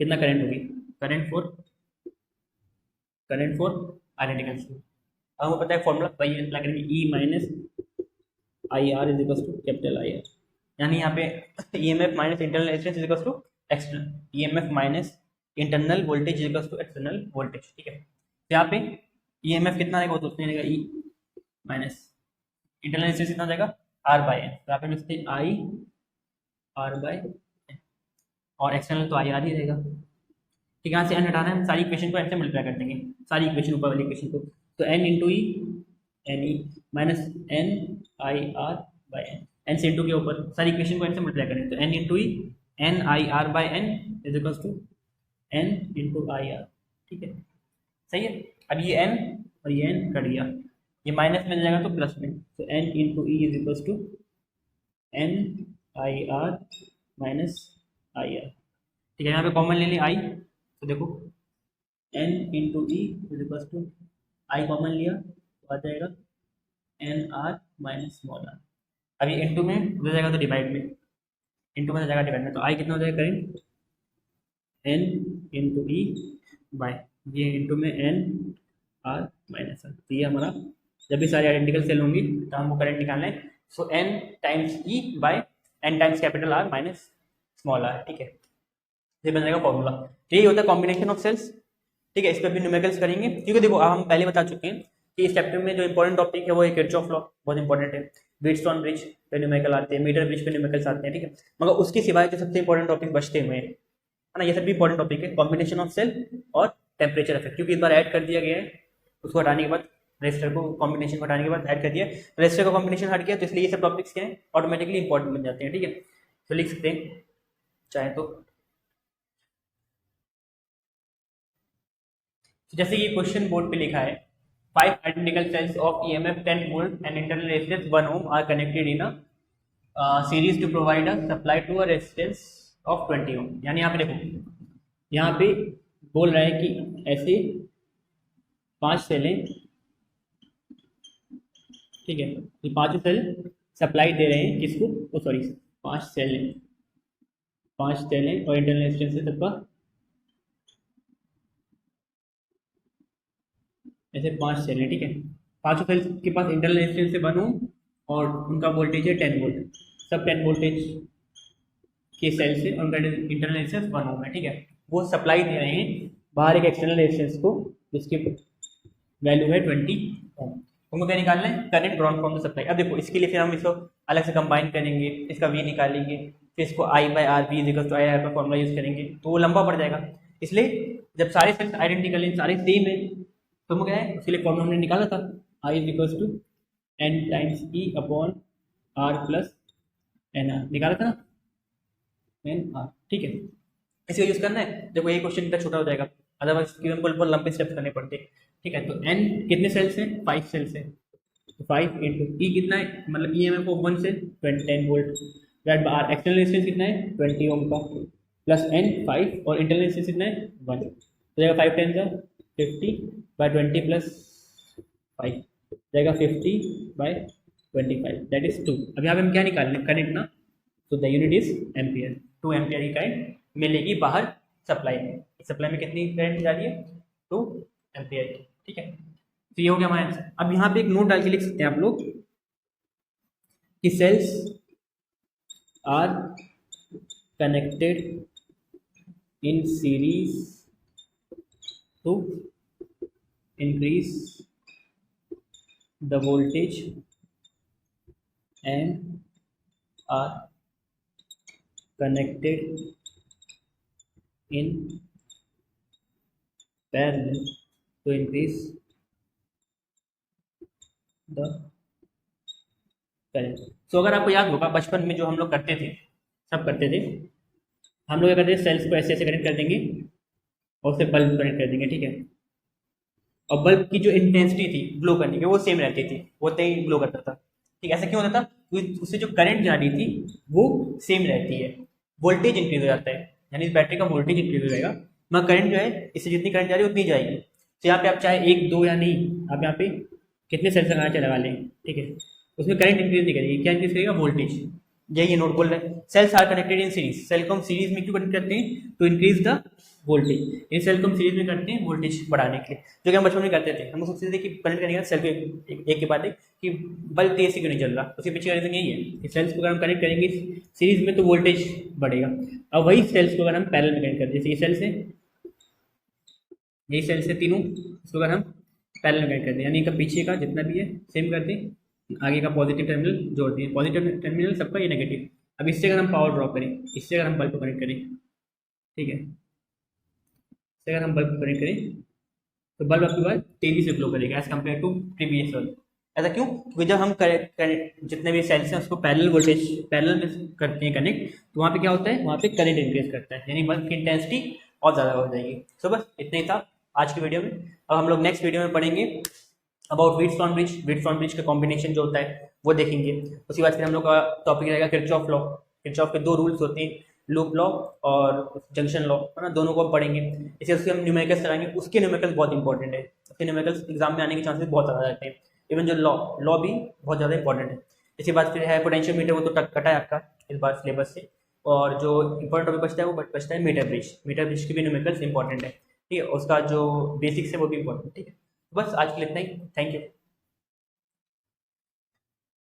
कितना करंट होगी, करंट फॉर आइडेंटिकल सेल अब हमको पता है फॉर्मूला, वही अप्लाई करेंगे, E minus I R is equal to capital I R, यानी यहाँ पे E M F minus internal resistance is equal to external E M F minus internal voltage is equal to external voltage. ठीक है, तो यहाँ पे E M F कितना रहेगा, तो उसमें रहेगा ई माइनस इंटरनल रेजिस्टेंस कितना जाएगा आर बाई एन, तो यहाँ पे लिखते हैं आई आर बाई एन, और एक्सटर्नल तो आई आर ही रहेगा। ठीक है, यहाँ से एन हटाना है, हम सारी इक्वेशन को एन से मल्टीप्लाई कर देंगे, सारी इक्वेशन ऊपर वाली इक्वेशन को, तो N into E N E minus N I R by N, N से इंटू के ऊपर सारी इक्वेशन को एन से मल्टीप्लाई करें, तो N into E N I R by N is equal to N into I R. ठीक है, सही है। अब ये एन और ये एन कट गया, ये माइनस में जाएगा तो प्लस में, तो N into E is equal to N I R minus I R. ठीक है, यहाँ पे कॉमन ले ली आई, तो देखो N into E is equal to I common लिया तो आ जाएगा N R minus small R. अब ये इंटू में हो जाएगा तो डिवाइड में, इंटू में हो जाएगा डिवाइड में, तो आई कितना हो जाएगा current N into E by ये इंटू में एन आर माइनस आर। तो ये हमारा जब भी सारे आइडेंटिकल सेल होंगी तो हमको करंट निकालना है, so N times E by N times capital R minus small R. ठीक है, ये बन जाएगा फॉर्मूला। तो ये होता है कॉम्बिनेशन ऑफ सेल्स। ठीक है, इस पर भी न्यूमेरिकल्स करेंगे, क्योंकि देखो हम पहले बता चुके हैं कि इस चैप्टर में जो इंपॉर्टेंट टॉपिक है वो है किरचॉफ लॉ, बहुत इंपॉर्टेंट है। व्हीटस्टोन ब्रिज पे न्यूमेरिकल आते हैं, मीटर ब्रिज पे न्यूमेरिकल्स आते हैं। ठीक है, मगर उसके सिवाय जो सबसे इंपॉर्टेंट टॉपिक बचते हुए हैं, है ना, ये सब भी इंपॉर्टेंट टॉपिक है, कॉम्बिनेशन ऑफ सेल और टेम्परेचर इफेक्ट, क्योंकि इस बार ऐड कर दिया गया है, उसको हटाने के बाद रेजिस्टर को कॉम्बिनेशन को हटाने के बाद ऐड कर दिया, रेजिस्टर का कॉम्बिनेशन हट गया, तो इसलिए ये सब टॉपिक्स क्या है ऑटोमेटिकली इंपॉर्टेंट बन जाते हैं। ठीक है, तो लिख सकते हैं चाहे तो जैसे ये क्वेश्चन बोर्ड पे लिखा है, 5 identical cells of EMF 10 volt and internal resistance 1 ohm are connected in a series to provide a supply to a resistance of 20 ohm। यानी यहाँ पे देखो, यहाँ पे बोल रहा है कि ऐसे 5 सेलें, ठीक है, ये 5 सेल सप्लाई दे रहे हैं किसको, ओ सॉरी 5 सेलें और इंटरनल रेजिस्टेंस है सबका ऐसे 5 सेल है। ठीक है, 5 सेल के पास इंटरनल रेजिस्टेंस से 1 ओम और उनका वोल्टेज है 10 वोल्ट, सब 10 वोल्टेज के सेल से उनका इंटरनल रेजिस्टेंस 1 ओम है। ठीक है, वो सप्लाई दे रहे हैं बाहर एक एक्सटर्नल रेजिस्टेंस को जिसकी वैल्यू है 20 ओम। उनको क्या निकालना है, current drawn from the supply. अब देखो इसके लिए फिर हम इसको अलग से कंबाइन करेंगे, इसका वी निकालेंगे, फिर इसको I by R V equal to I R का फॉर्मूला यूज करेंगे, तो वो लंबा पड़ जाएगा। इसलिए जब सारे सेल्स आइडेंटिकल हैं, सारे सेम है, तो वो क्या है, उसके लिए फॉर्मूला हमने निकाला था, I is equal to N times E upon R plus N R, निकाला था ना, एन आर। ठीक है, इसे यूज करना है। देखो ये क्वेश्चन इतना छोटा हो जाएगा, अदरवाइज हमको लंबे स्टेप्स करने पड़ते हैं। ठीक है, तो एन कितने सेल्स हैं, 5 सेल्स हैं, तो 5 इंटू ई कितना है, मतलब ई एम एफ 1 से 10 volt, that R external resistance कितना है 20 ओम का, प्लस एन 5 और इंटरनल रेजिस्टेंस कितना है 1, तो जाएगा 5 10 जा 50 बाई 20 प्लस 5 जाएगा 50 बाई 25, दैट इज 2। अब यहाँ पे हम क्या निकालने करंट ना, तो the unit is ampere, 2 ampere की करंट मिलेगी बाहर सप्लाई में। सप्लाई में कितनी करंट जा रही है, 2 एम्पियर की। ठीक है, तो ये हो गया हमारा आंसर। अब यहाँ पे एक नोट डाल के लिख सकते हैं आप लोग कि cells are connected in series to increase the voltage and are connected in parallel to increase the current। तो अगर आपको याद होगा बचपन में जो हम लोग करते थे, सब करते थे, हम लोग क्या करते थे, सेल्स को ऐसे ऐसे कनेक्ट कर देंगे और उससे बल्ब कनेक्ट कर देंगे। ठीक है, और बल्ब की जो इंटेंसिटी थी ग्लो करने की वो सेम रहती थी, वो ही ग्लो करता था। ठीक है, ऐसा क्यों होता था, क्योंकि उससे जो करंट जा रही थी वो सेम रहती है, वोल्टेज इंक्रीज हो जाता है, यानी इस बैटरी का वोल्टेज इंक्रीज हो जाएगा, मगर करंट जो है इससे जितनी करंट जा रही है उतनी जाएगी। तो यहाँ पे आप चाहे 1 2 या नहीं, आप यहाँ पे कितने सेल्स लगाना चाहे लगा लें। ठीक है, उसमें करंट इंक्रीज नहीं करेगी, क्या इंक्रीज करेगा, वोल्टेज। यही नोट बोल रहे हैं। Cells are connected in series, cell को हम सीरीज में क्यों कनेक्ट करते हैं? To increase the voltage. ये सेल को हम सीरीज में करते हैं वोल्टेज बढ़ाने के लिए, जो कि हम बचपन में करते थे। हम लोग सोचते थे कि कनेक्ट करने के सेल के एक के बाद एक कि बल्ब तेज से क्यों नहीं चल रहा, उसके पीछे का रीजन यही है कि सेल्स को अगर हम कनेक्ट करेंगे सीरीज में तो वोल्टेज बढ़ेगा। अब वही सेल्स को अगर हम पैरेलल में कनेक्ट करते हैं, जैसे ये सेल्स है, यही सेल्स है तीनों, इसको अगर हम पैरेलल में कनेक्ट करते हैं, यानी इनका पीछे का जितना भी है सेम करते हैं, आगे का पॉजिटिव टर्मिनल जोड़ दिए, पॉजिटिव टर्मिनल सबका ये नेगेटिव। अब इससे अगर हम पावर ड्रॉ करें, इससे अगर हम बल्ब को कनेक्ट करें, ठीक है, इससे अगर हम बल्ब को कनेक्ट करें तो बल्ब आपके पास तेजी से ग्लो करेगा एज कम्पेयर टू प्रीवियस वाला। ऐसा क्यों? क्योंकि जब हम जितने भी सेल्स हैं उसको पैरेलल वोल्टेज पैरेलल में करते हैं कनेक्ट, तो वहाँ पे क्या होता है, वहाँ पे करंट इंक्रीज करता है, यानी बल्ब की इंटेंसिटी और ज़्यादा हो जाएगी। सो बस इतना ही था आज की वीडियो में। अब हम लोग नेक्स्ट वीडियो में पढ़ेंगे about Wheatstone bridge, Wheatstone bridge का कॉम्बिनेशन जो होता है वो देखेंगे। उसके बाद फिर हम लोग का टॉपिक रहेगा किरचॉफ लॉ। किरचॉफ के दो रूल्स होते हैं, लूप लॉ और जंक्शन लॉ, है ना, दोनों को हम पढ़ेंगे। इसे उसके हम न्यूमेरिकल्स कराएंगे, उसके न्यूमेरिकल्स बहुत इंपॉर्टेंट है, उसके न्यूमेरिकल्स एग्जाम में आने के चांसेस बहुत ज़्यादा रहते हैं। इवन जो लॉ भी बहुत ज़्यादा इंपॉर्टेंट है। इसके बाद फिर है पोटेंशियोमीटर, वो तो कटा है आपका इस बार सिलेबस से। और जो इंपॉर्टेंट टॉपिक बचता है वो बचता है मीटर ब्रिज। मीटर ब्रिज की भी न्यूमेरिकल्स इंपॉर्टेंट है, ठीक है, उसका जो बेसिक्स है वो भी इंपॉर्टेंट है, ठीक है। बस आज के लिए इतना ही, थैंक यू।